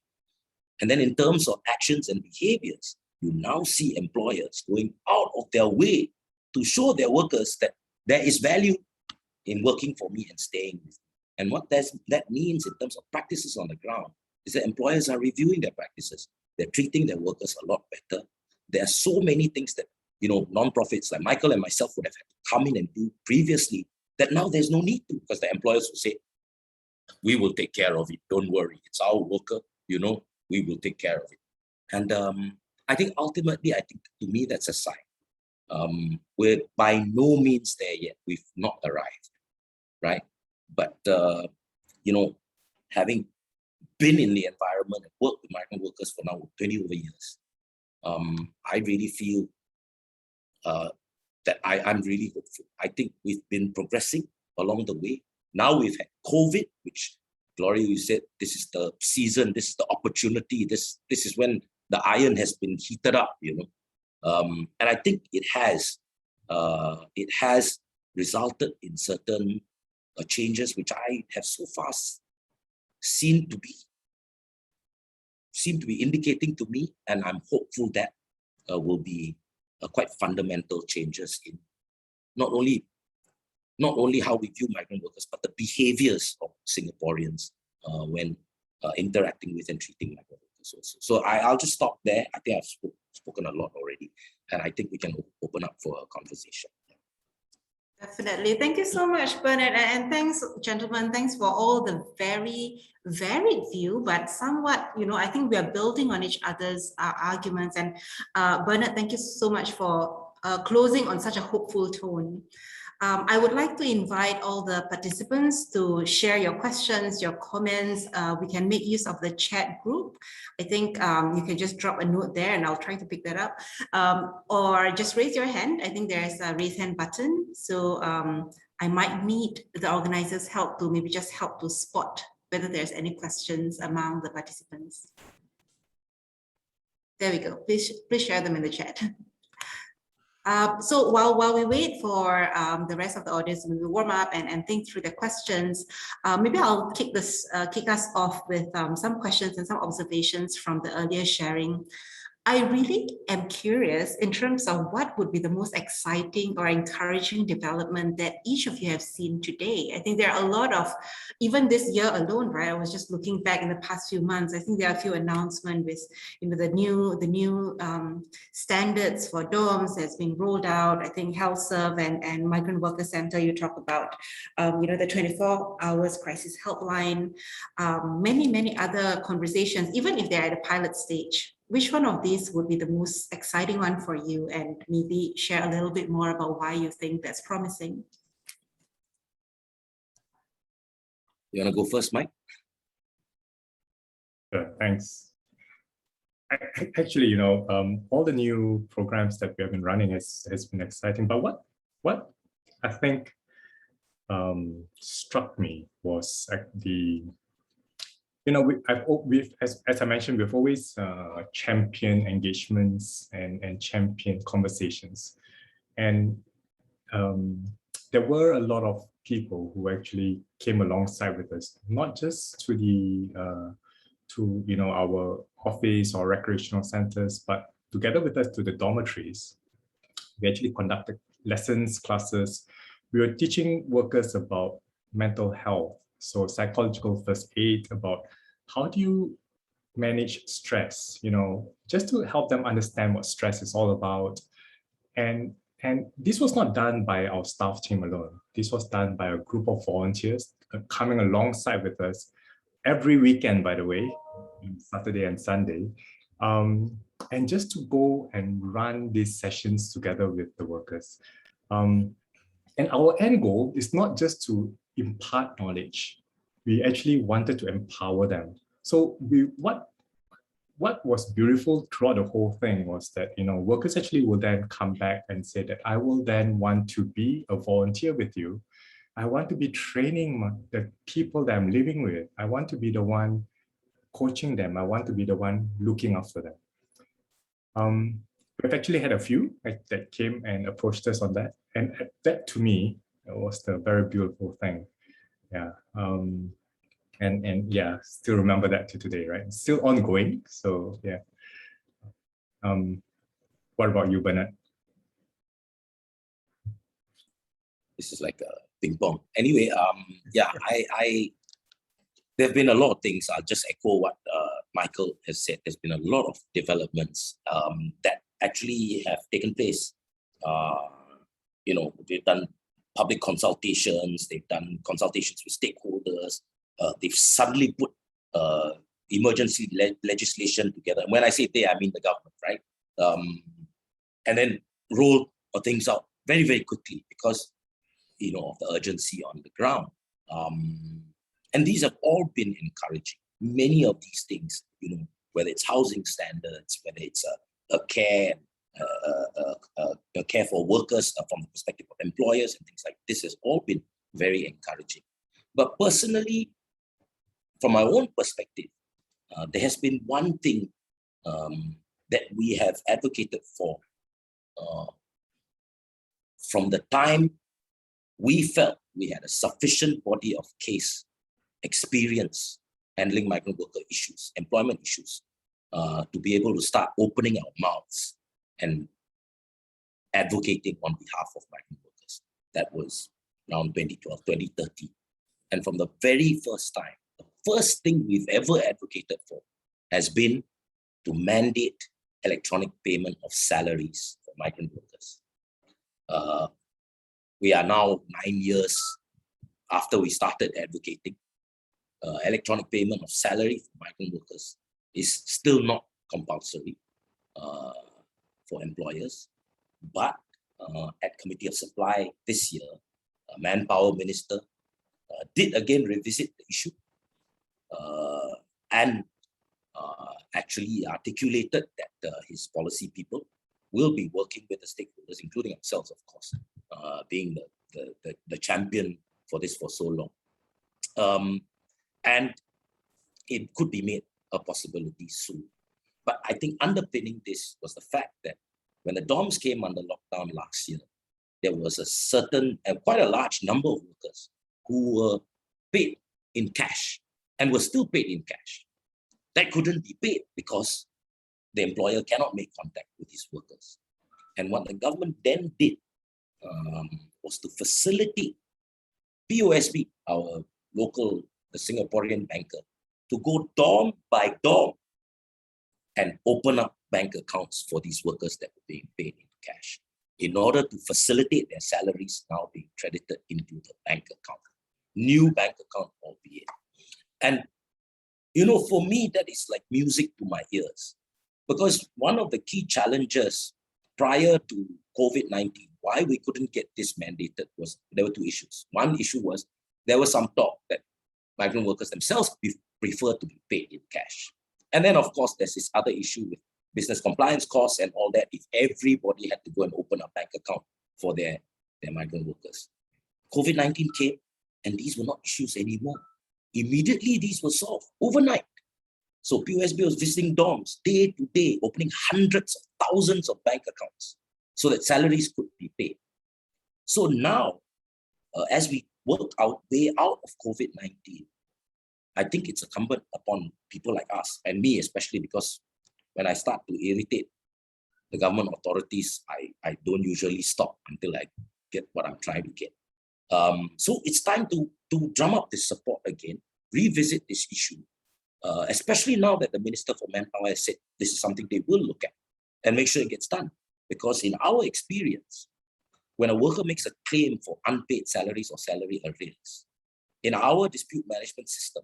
And then in terms of actions and behaviors, you now see employers going out of their way to show their workers that there is value in working for me and staying with me. And what that means in terms of practices on the ground is that employers are reviewing their practices. They're treating their workers a lot better. There are so many things that, nonprofits like Michael and myself would have had to come in and do previously that now there's no need to, because the employers will say, we will take care of it. Don't worry. It's our worker, we will take care of it. And I think ultimately, to me, that's a sign. We're by no means there yet. We've not arrived, right? But, having been in the environment and worked with migrant workers for now 20 over years, I really feel that I'm really hopeful. I think we've been progressing along the way. Now we've had COVID, which, Gloria, you said, this is the season, this is the opportunity, this is when the iron has been heated up, and I think it has resulted in certain changes which I have so far seem to be indicating to me, and I'm hopeful that will be quite fundamental changes in not only how we view migrant workers, but the behaviors of Singaporeans when interacting with and treating migrant workers also. So I'll just stop there. I think I've spoken a lot already, and I think we can open up for a conversation. Definitely. Thank you so much, Bernard. And thanks, gentlemen. Thanks for all the very varied view, but somewhat, I think we are building on each other's arguments. And Bernard, thank you so much for closing on such a hopeful tone. I would like to invite all the participants to share your questions, your comments. We can make use of the chat group. I think you can just drop a note there and I'll try to pick that up. Or just raise your hand. I think there's a raise hand button. So I might need the organizers' help to maybe just help to spot whether there's any questions among the participants. There we go. Please share them in the chat. So while we wait for the rest of the audience, we will warm up and think through the questions. Maybe I'll kick us off with some questions and some observations from the earlier sharing. I really am curious in terms of what would be the most exciting or encouraging development that each of you have seen today. I think there are a lot of, even this year alone, right? I was just looking back in the past few months. I think there are a few announcements with, the new standards for dorms that's been rolled out. I think HealthServe and Migrant Worker Center, you talk about, the 24 hours crisis helpline, many other conversations, even if they're at a pilot stage. Which one of these would be the most exciting one for you, and maybe share a little bit more about why you think that's promising? You want to go first, Mike? Sure, thanks. Actually, all the new programs that we have been running has been exciting. But what I think struck me was as I mentioned, we've always championed engagements and championed conversations. And there were a lot of people who actually came alongside with us, not just to our office or recreational centers, but together with us to the dormitories. We actually conducted lessons, classes. We were teaching workers about mental health, so psychological first aid, about how do you manage stress, just to help them understand what stress is all about. And this was not done by our staff team alone. This was done by a group of volunteers coming alongside with us every weekend, by the way, Saturday and Sunday, and just to go and run these sessions together with the workers. And our end goal is not just to impart knowledge. We actually wanted to empower them. So what was beautiful throughout the whole thing was that, workers actually will then come back and say that I will then want to be a volunteer with you. I want to be training the people that I'm living with. I want to be the one coaching them. I want to be the one looking after them. We've actually had a few that came and approached us on that. And that to me was the very beautiful thing. Yeah. And yeah, still remember that to today, right? It's still ongoing. So yeah. What about you, Bernard? This is like a ping pong. Anyway, yeah, there have been a lot of things. I'll just echo what Michael has said. There's been a lot of developments that actually have taken place. They've done public consultations, they've done consultations with stakeholders, they've suddenly put emergency legislation together. And when I say they, I mean the government, right? And then roll things out very, very quickly because, of the urgency on the ground. And these have all been encouraging. Many of these things, whether it's housing standards, whether it's a care for workers from the perspective of employers and things like this, has all been very encouraging. But personally, from my own perspective, there has been one thing that we have advocated for from the time we felt we had a sufficient body of case experience handling migrant worker issues, employment issues, to be able to start opening our mouths and advocating on behalf of migrant workers. That was around 2012, 2013. And from the very first time, the first thing we've ever advocated for has been to mandate electronic payment of salaries for migrant workers. We are now 9 years after we started advocating. Electronic payment of salary for migrant workers is still not compulsory for employers. But at Committee of Supply this year, Manpower Minister did again revisit the issue and actually articulated that his policy people will be working with the stakeholders, including ourselves, of course, being the champion for this for so long. And it could be made a possibility soon. But I think underpinning this was the fact that when the dorms came under lockdown last year, there was a certain, quite a large number of workers who were paid in cash and were still paid in cash. That couldn't be paid because the employer cannot make contact with his workers. And what the government then did was to facilitate POSB, our local, the Singaporean banker, to go dorm by dorm and open up bank accounts for these workers that were being paid in cash in order to facilitate their salaries now being credited into the bank account, new bank account albeit. And, you know, for me, that is like music to my ears, because one of the key challenges prior to COVID-19, why we couldn't get this mandated was there were two issues. One issue was there was some talk that migrant workers themselves prefer to be paid in cash. And then, of course, there's this other issue with business compliance costs and all that, if everybody had to go and open a bank account for their migrant workers. COVID-19 came, and these were not issues anymore. Immediately, these were solved overnight. So POSB was visiting dorms day to day, opening hundreds of thousands of bank accounts so that salaries could be paid. So now, as we work our way out of COVID-19, I think it's incumbent upon people like us, and me especially, because when I start to irritate the government authorities, I don't usually stop until I get what I'm trying to get. So it's time to drum up this support again, revisit this issue, especially now that the Minister for Manpower has said this is something they will look at and make sure it gets done. Because in our experience, when a worker makes a claim for unpaid salaries or salary arrears, in our dispute management system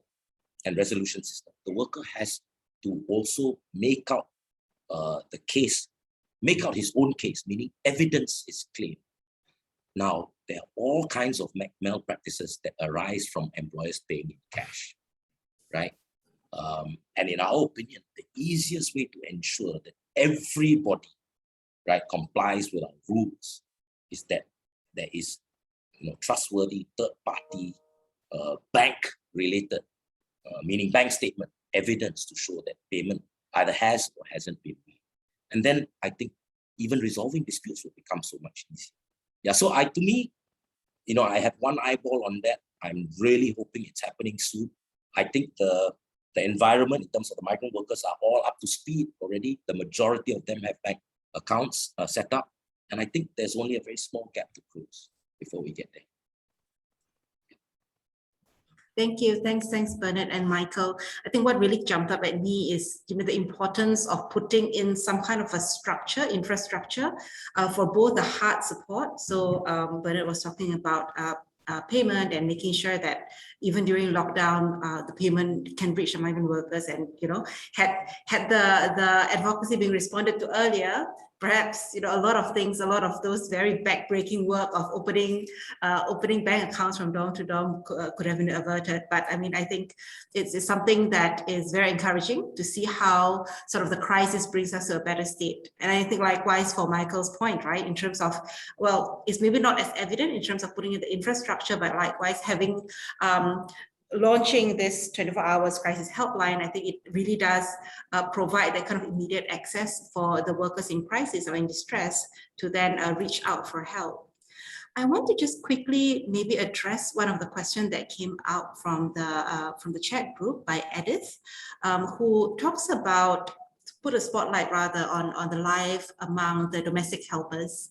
and resolution system, the worker has to also make out the case, make out his own case, meaning evidence his claim. Now, there are all kinds of malpractices that arise from employers paying in cash, right? And in our opinion, the easiest way to ensure that everybody, right, complies with our rules is that there is, trustworthy third-party bank-related, meaning bank statement evidence to show that payment either has or hasn't been made. And then I think even resolving disputes will become so much easier. Yeah, so to me, I have one eyeball on that. I'm really hoping it's happening soon. I think the environment in terms of the migrant workers are all up to speed already. The majority of them have bank accounts set up. And I think there's only a very small gap to close before we get there. Thank you. Thanks, Bernard and Michael. I think what really jumped up at me is, the importance of putting in some kind of a structure, infrastructure for both the hard support. So Bernard was talking about payment and making sure that even during lockdown, the payment can reach the migrant workers. And had the advocacy being responded to earlier, perhaps a lot of those very backbreaking work of opening bank accounts from dorm to dorm could have been averted. But I mean, I think it's something that is very encouraging to see how sort of the crisis brings us to a better state. And I think likewise for Michael's point, right, in terms of, well, it's maybe not as evident in terms of putting in the infrastructure, but likewise having launching this 24 hours crisis helpline, I think it really does provide that kind of immediate access for the workers in crisis or in distress to then reach out for help. I want to just quickly maybe address one of the questions that came out from the chat group by Edith, who talks about, put a spotlight rather on the life among the domestic helpers.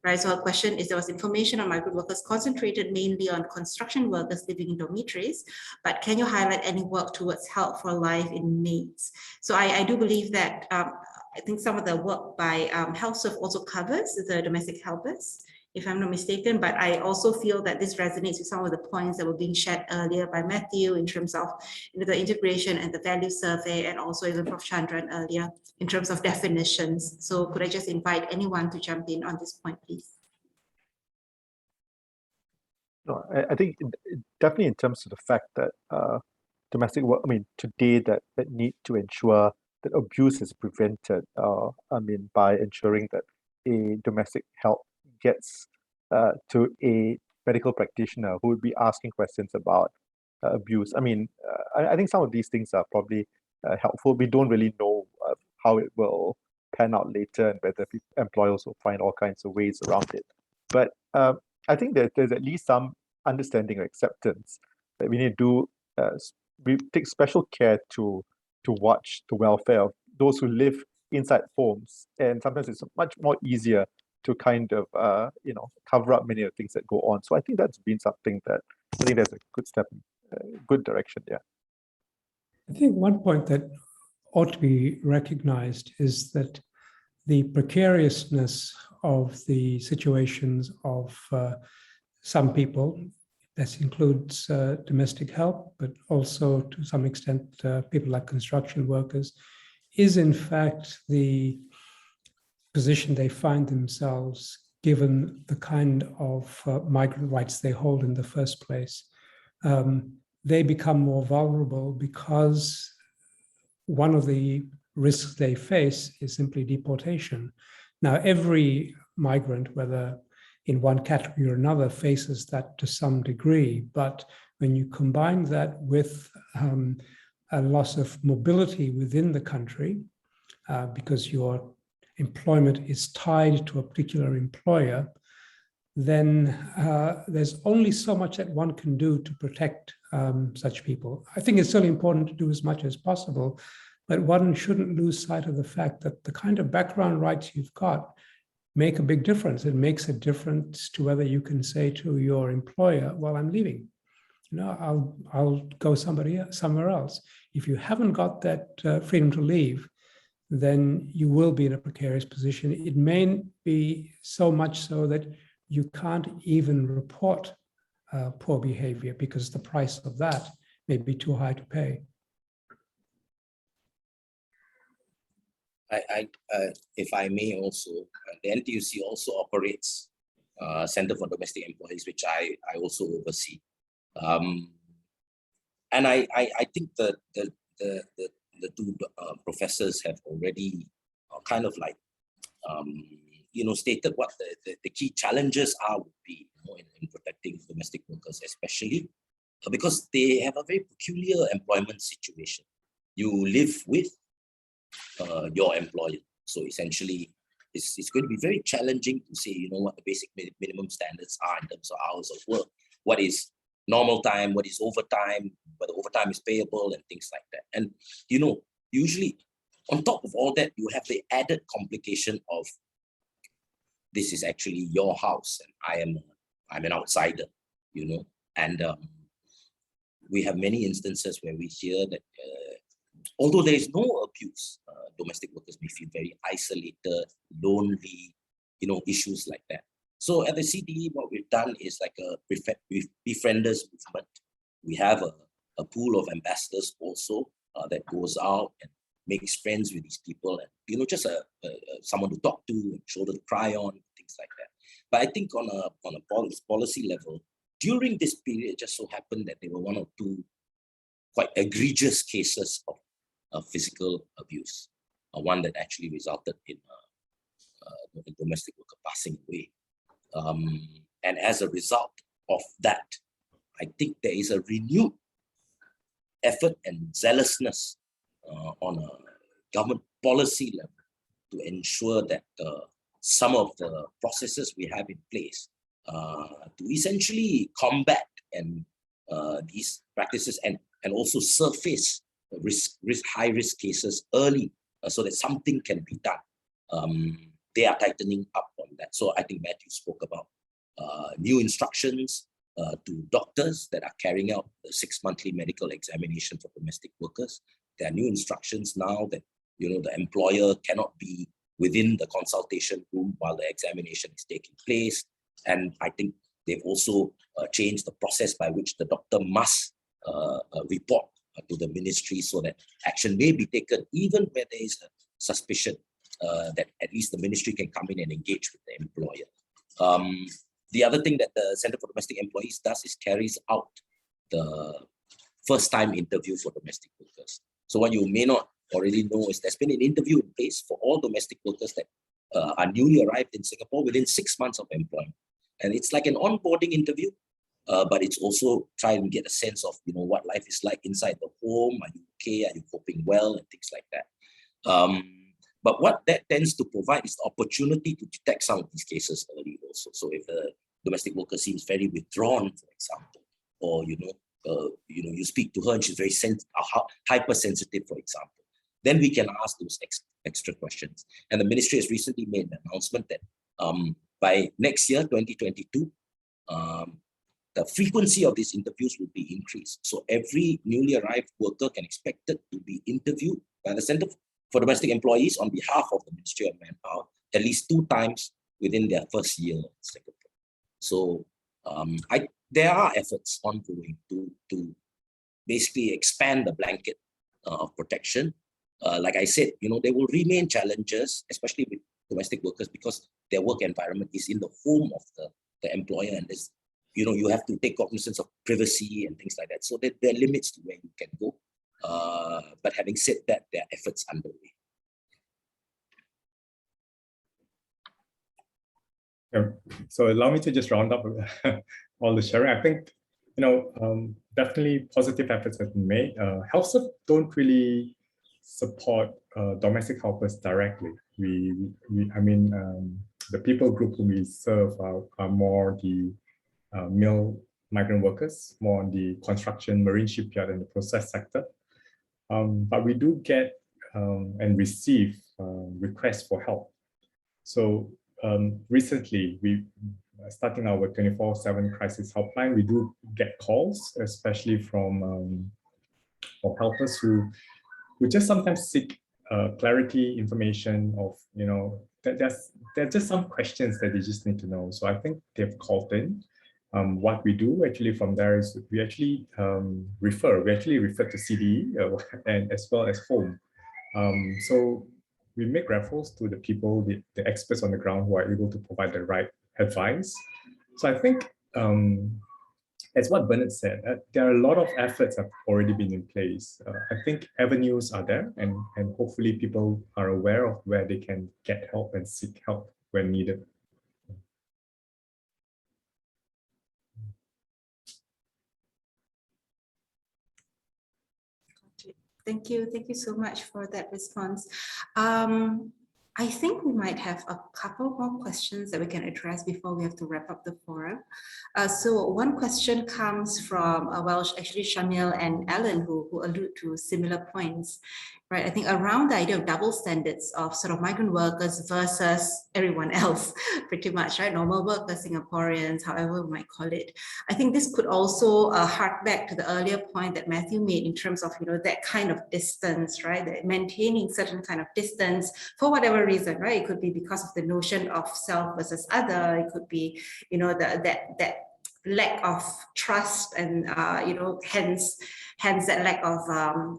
Right, so our question is, there was information on migrant workers concentrated mainly on construction workers living in dormitories, but can you highlight any work towards help for life in maids? So I do believe that I think some of the work by HealthServe also covers the domestic helpers, if I'm not mistaken, but I also feel that this resonates with some of the points that were being shared earlier by Matthew in terms of the integration and the value survey, and also even Prof. Chandran earlier in terms of definitions. So could I just invite anyone to jump in on this point, please? No, I think definitely in terms of the fact that domestic work, today that need to ensure that abuse is prevented, by ensuring that a domestic help gets to a medical practitioner who would be asking questions about abuse. I think some of these things are probably helpful. We don't really know how it will pan out later and whether employers will find all kinds of ways around it. But I think that there's at least some understanding or acceptance that we need to do. We take special care to watch the welfare of those who live inside homes, and sometimes it's much more easier to kind of cover up many of the things that go on. So I think that's been something that I think that's a good step, good direction. Yeah. I think one point that ought to be recognized is that the precariousness of the situations of some people, this includes domestic help, but also to some extent people like construction workers, is in fact the position they find themselves given the kind of migrant rights they hold in the first place. They become more vulnerable because one of the risks they face is simply deportation. Now, every migrant, whether in one category or another, faces that to some degree. But when you combine that with a loss of mobility within the country, because your employment is tied to a particular employer, then there's only so much that one can do to protect such people. I think it's still important to do as much as possible, but one shouldn't lose sight of the fact that the kind of background rights you've got make a big difference. It makes a difference to whether you can say to your employer, well, I'm leaving. I'll go somewhere else. If you haven't got that freedom to leave, then you will be in a precarious position. It may be so much so that you can't even report poor behavior because the price of that may be too high to pay. If I may also, the NTUC also operates Centre for Domestic Employees, which I also oversee. And I think the two professors have already kind of like stated what the key challenges would be in protecting domestic workers, especially because they have a very peculiar employment situation. You live with your employer, so essentially it's going to be very challenging to say what the basic minimum standards are in terms of hours of work, what is normal time, what is overtime, whether overtime is payable and things like that. And usually on top of all that, you have the added complication of this is actually your house and I'm an outsider, and we have many instances where we hear that although there is no abuse, domestic workers may feel very isolated, lonely, issues like that. So at the CDE, what we've done is like a befrienders movement. We have a pool of ambassadors also that goes out and makes friends with these people, and just someone to talk to, and shoulder to cry on, things like that. But I think on a policy level, during this period, it just so happened that there were one or two quite egregious cases of physical abuse. One that actually resulted in a domestic worker passing away. And as a result of that, I think there is a renewed effort and zealousness on a government policy level to ensure that some of the processes we have in place to essentially combat and these practices and also surface high risk cases early so that something can be done. They are tightening up on that. So I think Matthew spoke about new instructions to doctors that are carrying out the 6-monthly medical examination for domestic workers. There are new instructions now that the employer cannot be within the consultation room while the examination is taking place. And I think they've also changed the process by which the doctor must report to the ministry so that action may be taken even where there is a suspicion that at least the ministry can come in and engage with the employer. The other thing that the Centre for Domestic Employees does is carries out the first-time interview for domestic workers. So what you may not already know is there's been an interview in place for all domestic workers that are newly arrived in Singapore within 6 months of employment. And it's like an onboarding interview, but it's also trying to get a sense of what life is like inside the home. Are you okay? Are you coping well? And things like that. But what that tends to provide is the opportunity to detect some of these cases early also. So if the domestic worker seems very withdrawn, for example, or you speak to her and she's very hypersensitive, for example, then we can ask those extra questions. And the ministry has recently made an announcement that by next year, 2022, the frequency of these interviews will be increased. So every newly arrived worker can expect it to be interviewed by the Centre for Domestic Employees on behalf of the Ministry of Manpower at least 2 times within their first year in Singapore. So there are efforts ongoing to basically expand the blanket of protection. Like I said, there will remain challenges, especially with domestic workers, because their work environment is in the home of the employer, and there's, you have to take cognizance of privacy and things like that. So there are limits to where you can go. But having said that, there are efforts underway. So allow me to just round up all the sharing. I think, definitely positive efforts have been made. HealthServe don't really support domestic helpers directly. The people group whom we serve are more the male migrant workers, more on the construction, marine shipyard, and the process sector. But we do get and receive requests for help. So recently, starting our 24/7 crisis helpline, we do get calls, especially from helpers who just sometimes seek clarity, information of, there's just some questions that they just need to know. So I think they've called in. What we do actually from there is we actually refer to CDE and as well as home. So we make referrals to the people, the experts on the ground who are able to provide the right advice. So I think, as what Bernard said, there are a lot of efforts have already been in place. I think avenues are there, and hopefully people are aware of where they can get help and seek help when needed. Thank you so much for that response. I think we might have a couple more questions that we can address before we have to wrap up the forum. So one question comes from, actually Shamil and Alan who allude to similar points, right? I think around the idea of double standards of sort of migrant workers versus everyone else, pretty much, right? Normal workers, Singaporeans, however we might call it. I think this could also hark back to the earlier point that Matthew made in terms of, that kind of distance, right? That maintaining certain kind of distance for whatever reason, right? It could be because of the notion of self versus other. It could be, that lack of trust and, hence that lack of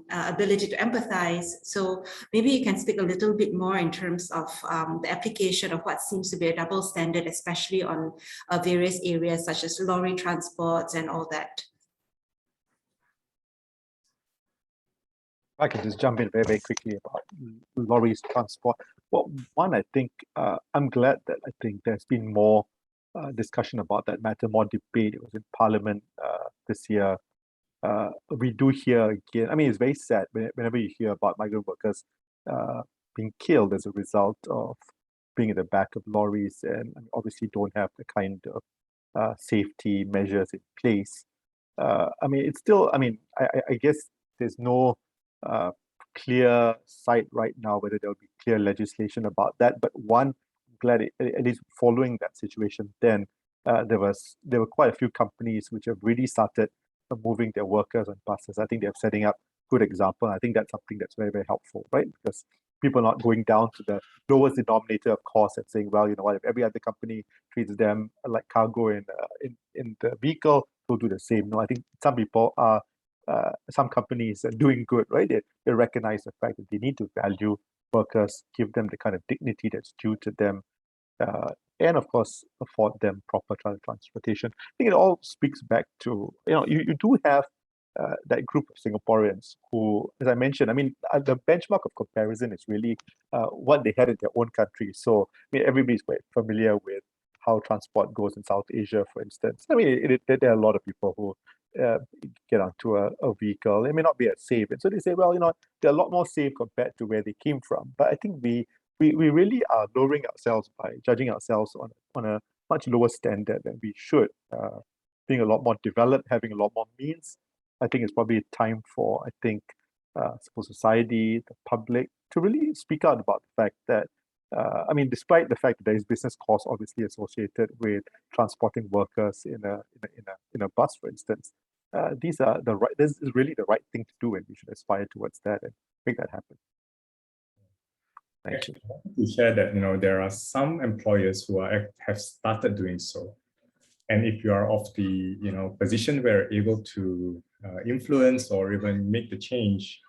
ability to empathize. So maybe you can speak a little bit more in terms of the application of what seems to be a double standard, especially on various areas such as lorry transports and all that. I can just jump in very, very quickly about lorries transport. Well, one, I think I'm glad that I think there's been more discussion about that matter, more debate. It was in Parliament this year. We do hear again, I mean, it's very sad whenever you hear about migrant workers being killed as a result of being in the back of lorries and obviously don't have the kind of safety measures in place. I mean, it's still, I guess there's no clear sight right now whether there'll be clear legislation about that. But one, glad at least following that situation, then there were quite a few companies which have really started moving their workers on buses. I think they're setting up good example. I think that's something that's very, very helpful, right? Because people are not going down to the lowest denominator of cost and saying, well, you know what, if every other company treats them like cargo in the vehicle, they'll do the same. No, I think some people are some companies are doing good, right? They recognize the fact that they need to value workers, give them the kind of dignity that's due to them, and of course afford them proper transportation. I think it all speaks back to, you do have that group of Singaporeans who, as I mentioned, the benchmark of comparison is really what they had in their own country. So everybody's quite familiar with how transport goes in South Asia, for instance. There are a lot of people who get onto a vehicle. They may not be as safe, and so they say, well, they're a lot more safe compared to where they came from. But I think we really are lowering ourselves by judging ourselves on a much lower standard than we should. Being a lot more developed, having a lot more means, I think it's probably time for, civil society, the public, to really speak out about the fact that, I mean, despite the fact that there is business costs obviously associated with transporting workers in a bus, for instance, this is really the right thing to do, and we should aspire towards that and make that happen. Thank you. We share that there are some employers who have started doing so, and if you are of the position where you're able to influence or even make the change,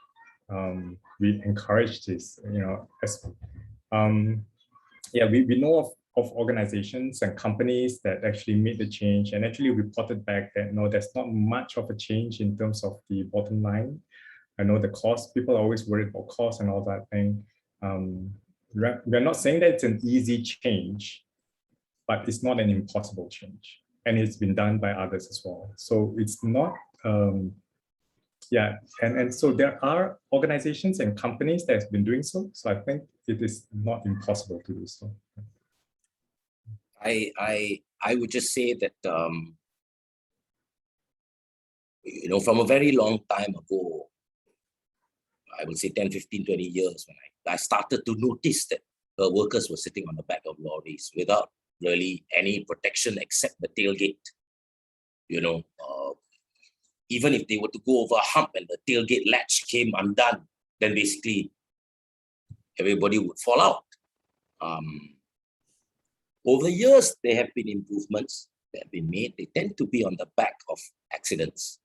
we encourage this. We know of organizations and companies that actually made the change and actually reported back that no, there's not much of a change in terms of the bottom line. I know the cost, people are always worried about cost and all that thing. We're not saying that it's an easy change, but it's not an impossible change. And it's been done by others as well. So it's not, and so there are organizations and companies that have been doing so. So I think it is not impossible to do so. I would just say that, from a very long time ago, I would say 10, 15, 20 years, when I started to notice that workers were sitting on the back of lorries without really any protection except the tailgate. Even if they were to go over a hump and the tailgate latch came undone, then basically everybody would fall out. Over the years, there have been improvements that have been made. They tend to be on the back of accidents.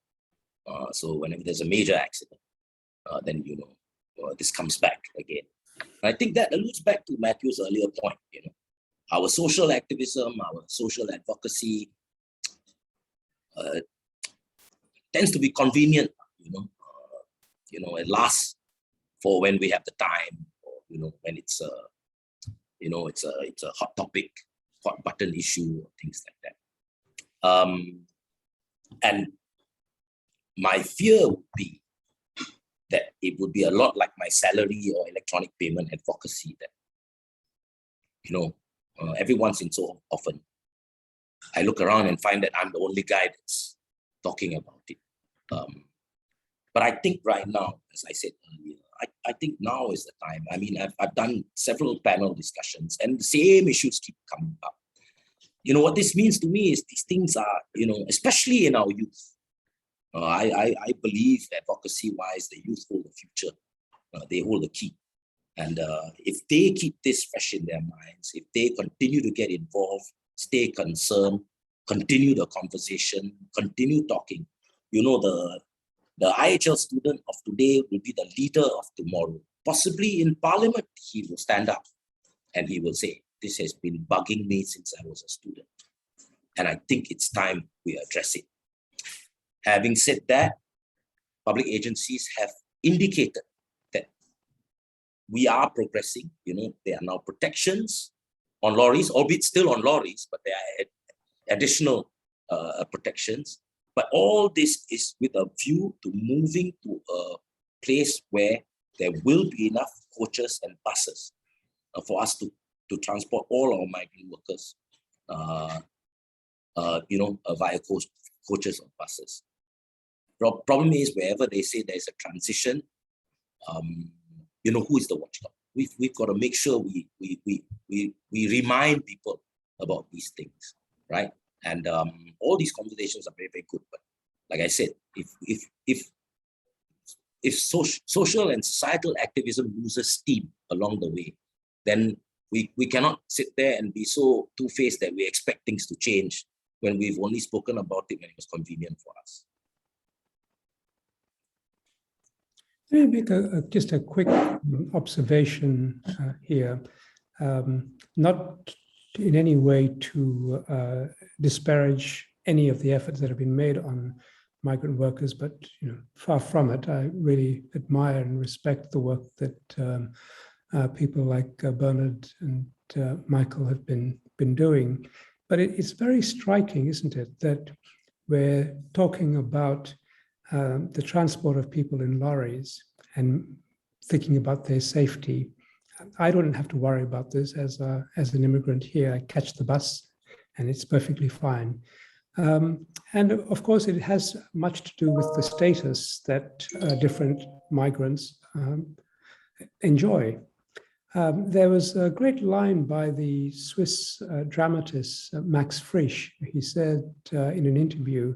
So whenever there's a major accident, then this comes back again. And I think that alludes back to Matthew's earlier point. Our social activism, our social advocacy tends to be convenient. It lasts for when we have the time, or when it's a hot topic, hot button issue, or things like that. And my fear would be that it would be a lot like my salary or electronic payment advocacy, that every once in so often I look around and find that I'm the only guy that's talking about it. But I think right now, as I said earlier, I think now is the time. I mean, I've done several panel discussions and the same issues keep coming up. What this means to me is these things are, especially in our youth. I believe advocacy-wise, the youth hold the future. They hold the key. And if they keep this fresh in their minds, if they continue to get involved, stay concerned, continue the conversation, continue talking, the IHL student of today will be the leader of tomorrow. Possibly in Parliament, he will stand up and he will say, this has been bugging me since I was a student. And I think it's time we address it. Having said that, public agencies have indicated that we are progressing. There are now protections on lorries, albeit still on lorries, but there are additional protections. But all this is with a view to moving to a place where there will be enough coaches and buses for us to transport all our migrant workers, via coaches or buses. Problem is, wherever they say there's a transition, who is the watchdog? We've got to make sure we remind people about these things, right? And all these conversations are very, very good. But like I said, if social and societal activism loses steam along the way, then we cannot sit there and be so two-faced that we expect things to change when we've only spoken about it when it was convenient for us. Let me make just a quick observation here, not in any way to disparage any of the efforts that have been made on migrant workers, but far from it. I really admire and respect the work that people like Bernard and Michael have been doing. But it's very striking, isn't it, that we're talking about the transport of people in lorries and thinking about their safety. I don't have to worry about this as an immigrant here. I catch the bus and it's perfectly fine. And of course, it has much to do with the status that different migrants enjoy. There was a great line by the Swiss dramatist Max Frisch. He said in an interview,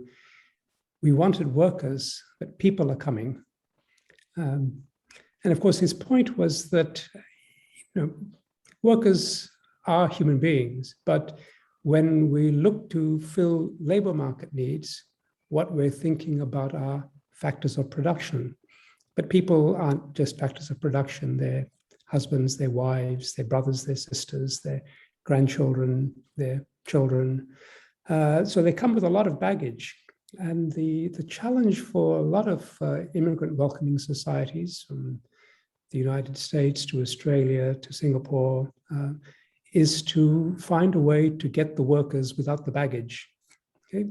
"We wanted workers, but people are coming." And of course, his point was that workers are human beings, but when we look to fill labor market needs, what we're thinking about are factors of production. But people aren't just factors of production. They're husbands, their wives, their brothers, their sisters, their grandchildren, their children. So they come with a lot of baggage. And the challenge for a lot of immigrant welcoming societies, from the United States to Australia to Singapore, is to find a way to get the workers without the baggage. Okay?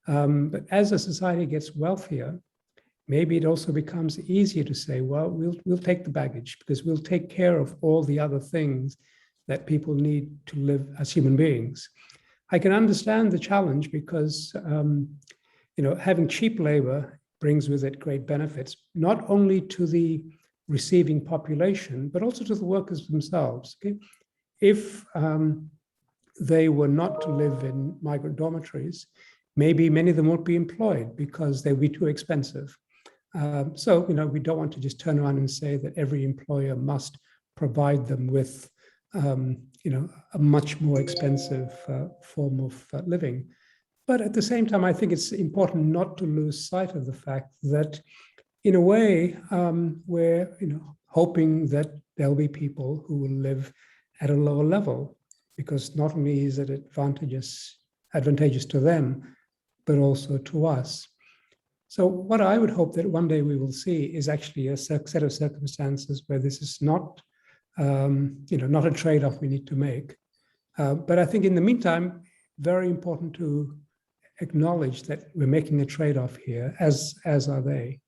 But as a society gets wealthier, maybe it also becomes easier to say, well, we'll take the baggage because we'll take care of all the other things that people need to live as human beings. I can understand the challenge because having cheap labor brings with it great benefits, not only to the receiving population, but also to the workers themselves. Okay? If they were not to live in migrant dormitories, maybe many of them won't be employed because they'd be too expensive. So we don't want to just turn around and say that every employer must provide them with a much more expensive form of living. But at the same time, I think it's important not to lose sight of the fact that, in a way, we're hoping that there'll be people who will live at a lower level, because not only is it advantageous to them, but also to us. So what I would hope that one day we will see is actually a set of circumstances where this is not, not a trade-off we need to make. But I think in the meantime, very important to acknowledge that we're making a trade-off here, as are they.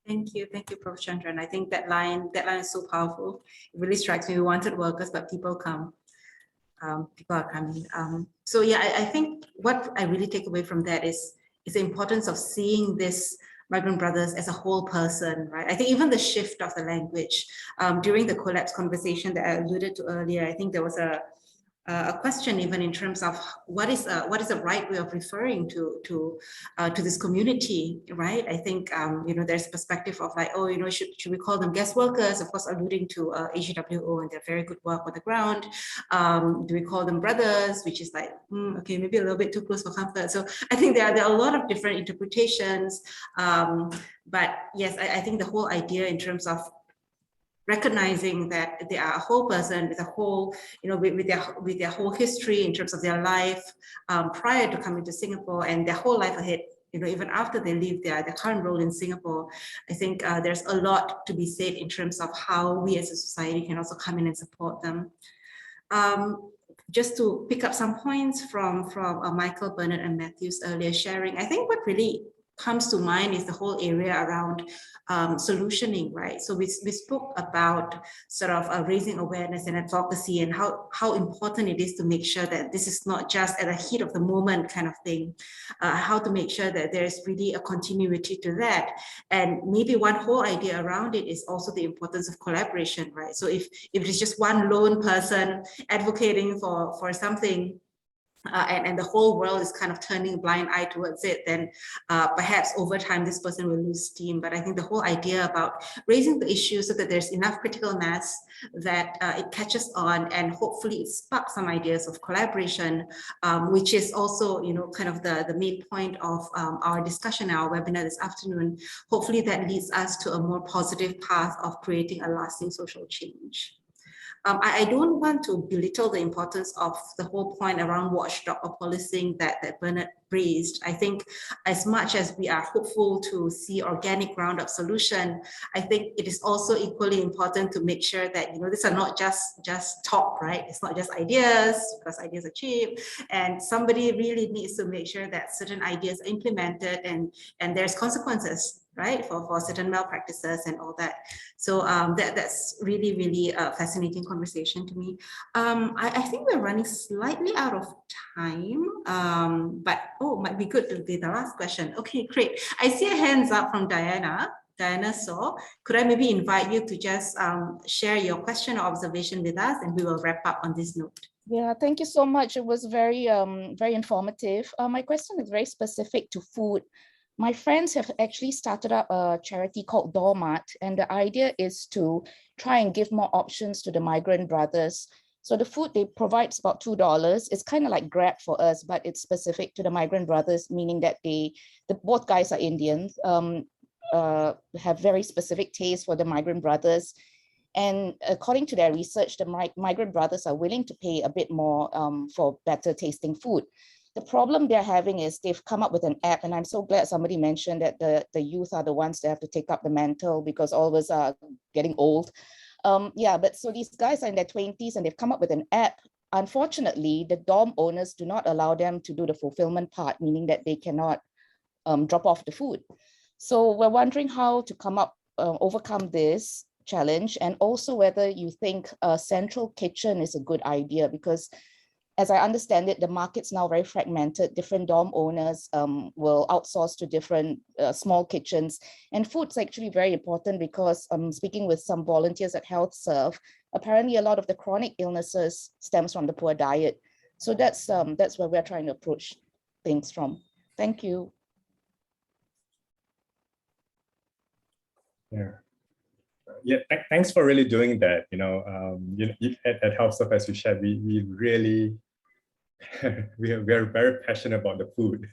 Thank you, Prof. Chandran. I think that line is so powerful. It really strikes me. We wanted workers, but people come. People are coming. So yeah, I think what I really take away from that is the importance of seeing this migrant brothers as a whole person, right? I think even the shift of the language during the collapse conversation that I alluded to earlier, I think there was a question even in terms of what is the right way of referring to this community, right? I think there's a perspective of like, should we call them guest workers? Of course, alluding to AGWO and their very good work on the ground. Do we call them brothers, which is like okay, maybe a little bit too close for comfort. So I think there are a lot of different interpretations, but yes, I think the whole idea in terms of recognizing that they are a whole person with a whole, with their whole history in terms of their life prior to coming to Singapore and their whole life ahead, even after they leave their current role in Singapore. I think there's a lot to be said in terms of how we as a society can also come in and support them. Just to pick up some points from Michael, Bernard, and Matthew's earlier sharing, I think what really comes to mind is the whole area around solutioning, right? So we spoke about sort of raising awareness and advocacy and how important it is to make sure that this is not just at the heat of the moment kind of thing, how to make sure that there's really a continuity to that. And maybe one whole idea around it is also the importance of collaboration, right? So if it's just one lone person advocating for something, and the whole world is kind of turning a blind eye towards it, then perhaps over time this person will lose steam. But I think the whole idea about raising the issue so that there's enough critical mass that it catches on, and hopefully it sparks some ideas of collaboration, which is also, kind of the main point of our discussion, our webinar this afternoon. Hopefully that leads us to a more positive path of creating a lasting social change. I don't want to belittle the importance of the whole point around watchdog or policing that Bernard raised. I think as much as we are hopeful to see organic ground-up solution, I think it is also equally important to make sure that, these are not just talk, right? It's not just ideas, because ideas are cheap, and somebody really needs to make sure that certain ideas are implemented and there's consequences right, for certain malpractices and all that. So that's really, really a fascinating conversation to me. I think we're running slightly out of time, but might be good to be the last question. Okay, great. I see a hands up from Diana. Diana, so could I maybe invite you to just share your question or observation with us, and we will wrap up on this note. Yeah, thank you so much. It was very, very informative. My question is very specific to food. My friends have actually started up a charity called Doormat, and the idea is to try and give more options to the migrant brothers. So the food they provide is about $2. It's kind of like Grab for us, but it's specific to the migrant brothers, meaning that both guys are Indians, have very specific taste for the migrant brothers. And according to their research, the migrant brothers are willing to pay a bit more for better tasting food. The problem they're having is they've come up with an app, and I'm so glad somebody mentioned that the youth are the ones that have to take up the mantle because all of us are getting old. But so these guys are in their 20s and they've come up with an app. Unfortunately, the dorm owners do not allow them to do the fulfillment part, meaning that they cannot drop off the food. So we're wondering how to overcome this challenge, and also whether you think a central kitchen is a good idea, because as I understand it, the market's now very fragmented. Different dorm owners will outsource to different small kitchens, and food's actually very important because I'm speaking with some volunteers at HealthServe. Apparently a lot of the chronic illnesses stems from the poor diet. So that's where we're trying to approach things from. Thank you. Thanks for really doing that. At HealthServe, as you shared, we really we are very passionate about the food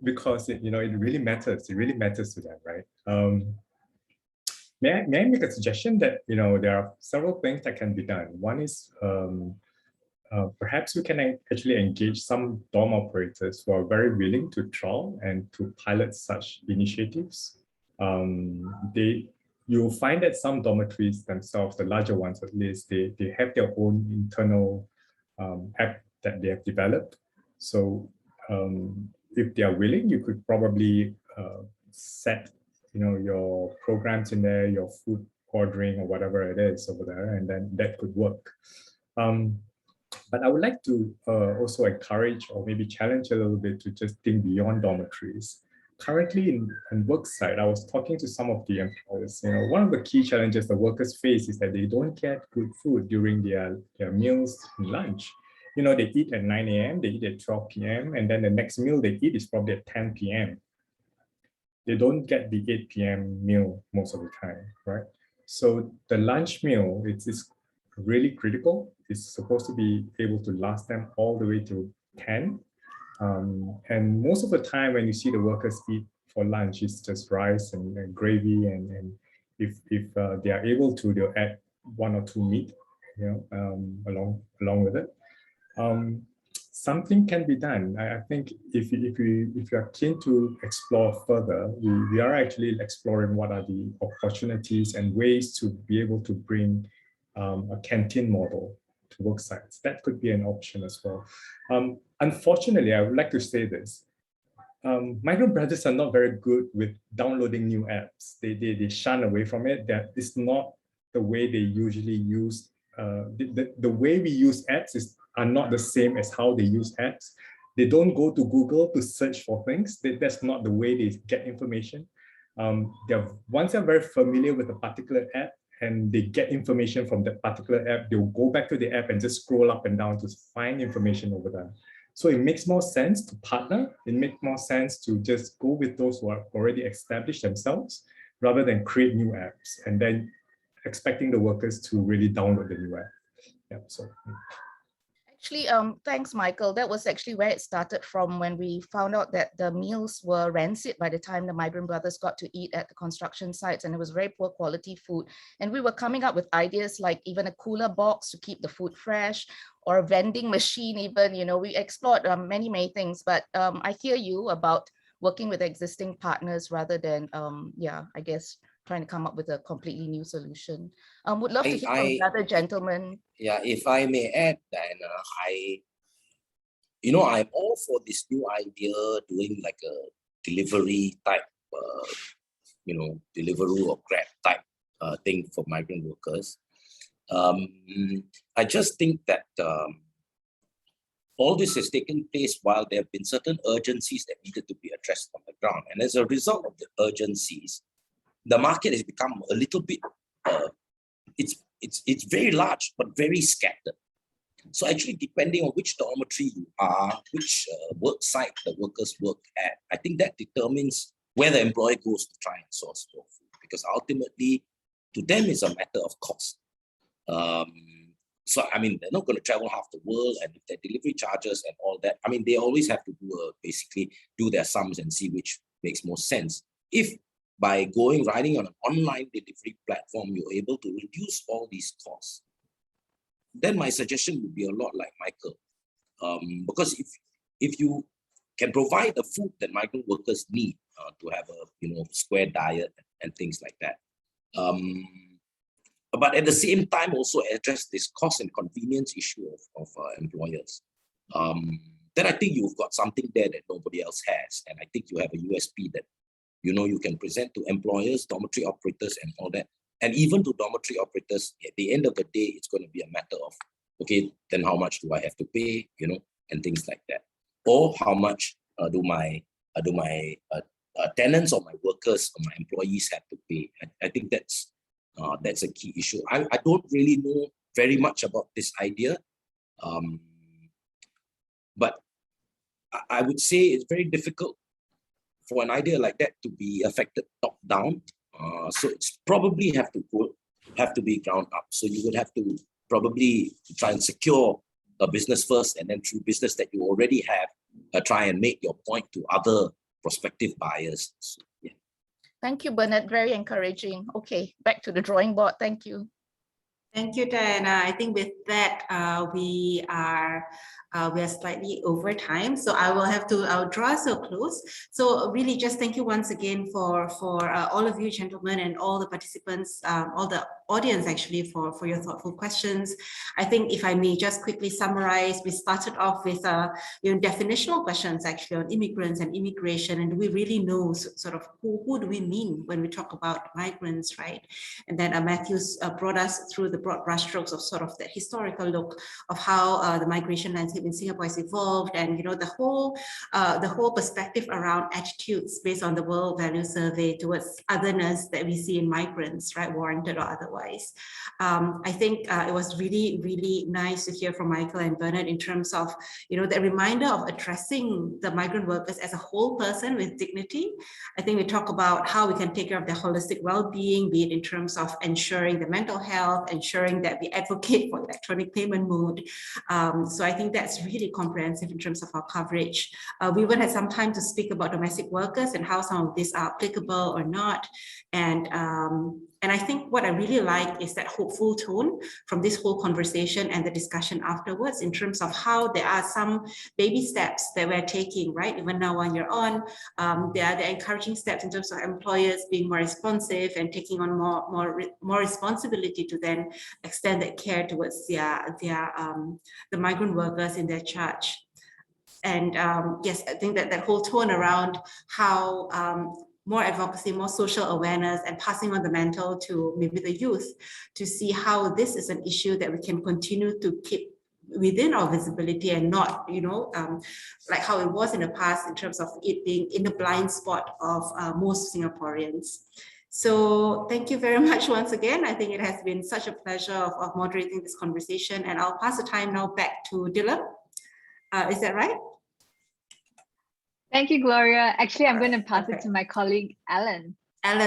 because it really matters. It really matters to them, right? May I make a suggestion that there are several things that can be done. One is perhaps we can actually engage some dorm operators who are very willing to trial and to pilot such initiatives. You'll find that some dormitories themselves, the larger ones at least, they have their own internal app that they have developed. So if they are willing, you could probably set your programs in there, your food ordering or whatever it is over there, and then that could work. But I would like to also encourage or maybe challenge a little bit to just think beyond dormitories. Currently in work site, I was talking to some of the employers. One of the key challenges the workers face is that they don't get good food during their meals and lunch. They eat at 9 a.m., they eat at 12 p.m., and then the next meal they eat is probably at 10 p.m. They don't get the 8 p.m. meal most of the time, right? So the lunch meal, it's really critical. It's supposed to be able to last them all the way to 10. And most of the time when you see the workers eat for lunch, it's just rice and gravy, and if they are able to, they'll add 1 or 2 meat, along with it. Something can be done. I think if you are keen to explore further, we are actually exploring what are the opportunities and ways to be able to bring a canteen model to work sites. That could be an option as well. Unfortunately, I would like to say this. Migrant brothers are not very good with downloading new apps. They shun away from it. That is not the way they usually use. The way we use apps are not the same as how they use apps. They don't go to Google to search for things. That's not the way they get information. Once they're very familiar with a particular app and they get information from that particular app, they'll go back to the app and just scroll up and down to find information over there. So it makes more sense to partner. It makes more sense to just go with those who are already established themselves rather than create new apps and then expecting the workers to really download the new app. Yeah, so. Actually, thanks, Michael. That was actually where it started from, when we found out that the meals were rancid by the time the migrant brothers got to eat at the construction sites, and it was very poor quality food. And we were coming up with ideas like even a cooler box to keep the food fresh, or a vending machine even. We explored many things, but I hear you about working with existing partners rather than, I guess, trying to come up with a completely new solution. Would love to hear from the other gentlemen. Yeah, if I may add, Diana, I'm all for this new idea, doing like a delivery type Deliveroo or Grab type thing for migrant workers. I just think that all this has taken place while there have been certain urgencies that needed to be addressed on the ground. And as a result of the urgencies, the market has become a little bit, it's very large, but very scattered. So actually, depending on which dormitory you are, which work site the workers work at, I think that determines where the employer goes to try and source more food. Because ultimately, to them, it's a matter of cost. So, I mean, they're not going to travel half the world, and if their delivery charges and all that, I mean, they always have to basically do their sums and see which makes more sense. If by riding on an online delivery platform, you're able to reduce all these costs, then my suggestion would be a lot like Michael. Because if you can provide the food that migrant workers need to have a square diet and things like that, but at the same time also address this cost and convenience issue of employers, then I think you've got something there that nobody else has. And I think you have a USP that you can present to employers, dormitory operators and all that. And even to dormitory operators, at the end of the day, it's going to be a matter of, okay, then how much do I have to pay, and things like that. Or how much do my tenants or my workers or my employees have to pay. I think that's a key issue. I don't really know very much about this idea, but I would say it's very difficult for an idea like that to be affected top down. So it's probably have to be ground up. So you would have to probably try and secure a business first, and then through business that you already have, try and make your point to other prospective buyers. So, yeah. Thank you, Bernard. Very encouraging. Okay, back to the drawing board. Thank you. Thank you, Diana. I think with that, we are slightly over time, so I'll draw us to a close. So really just thank you once again for all of you gentlemen and all the participants, all the audience actually for your thoughtful questions. I think if I may just quickly summarize, we started off with definitional questions actually on immigrants and immigration, and do we really know sort of who do we mean when we talk about migrants, right? And then Matthew's brought us through the broad brushstrokes of sort of the historical look of how the migration landscape in Singapore has evolved, and the whole perspective around attitudes based on the World Value Survey towards otherness that we see in migrants, right, warranted or otherwise. I think it was really, really nice to hear from Michael and Bernard in terms of the reminder of addressing the migrant workers as a whole person with dignity. I think we talk about how we can take care of their holistic well-being, be it in terms of ensuring the mental health, ensuring that we advocate for electronic payment mode. So I think that's really comprehensive in terms of our coverage. We even had some time to speak about domestic workers and how some of these are applicable or not. And I think what I really like is that hopeful tone from this whole conversation and the discussion afterwards in terms of how there are some baby steps that we're taking, right? Even now 1 year on, there are the encouraging steps in terms of employers being more responsive and taking on more responsibility to then extend that care towards the migrant workers in their charge. And yes, I think that whole tone around how more advocacy, more social awareness, and passing on the mantle to maybe the youth to see how this is an issue that we can continue to keep within our visibility and not, like how it was in the past in terms of it being in the blind spot of most Singaporeans. So thank you very much once again. I think it has been such a pleasure of moderating this conversation, and I'll pass the time now back to Dylan. Is that right? Thank you, Gloria. Actually, I'm going to pass it to my colleague, Alan. Alan.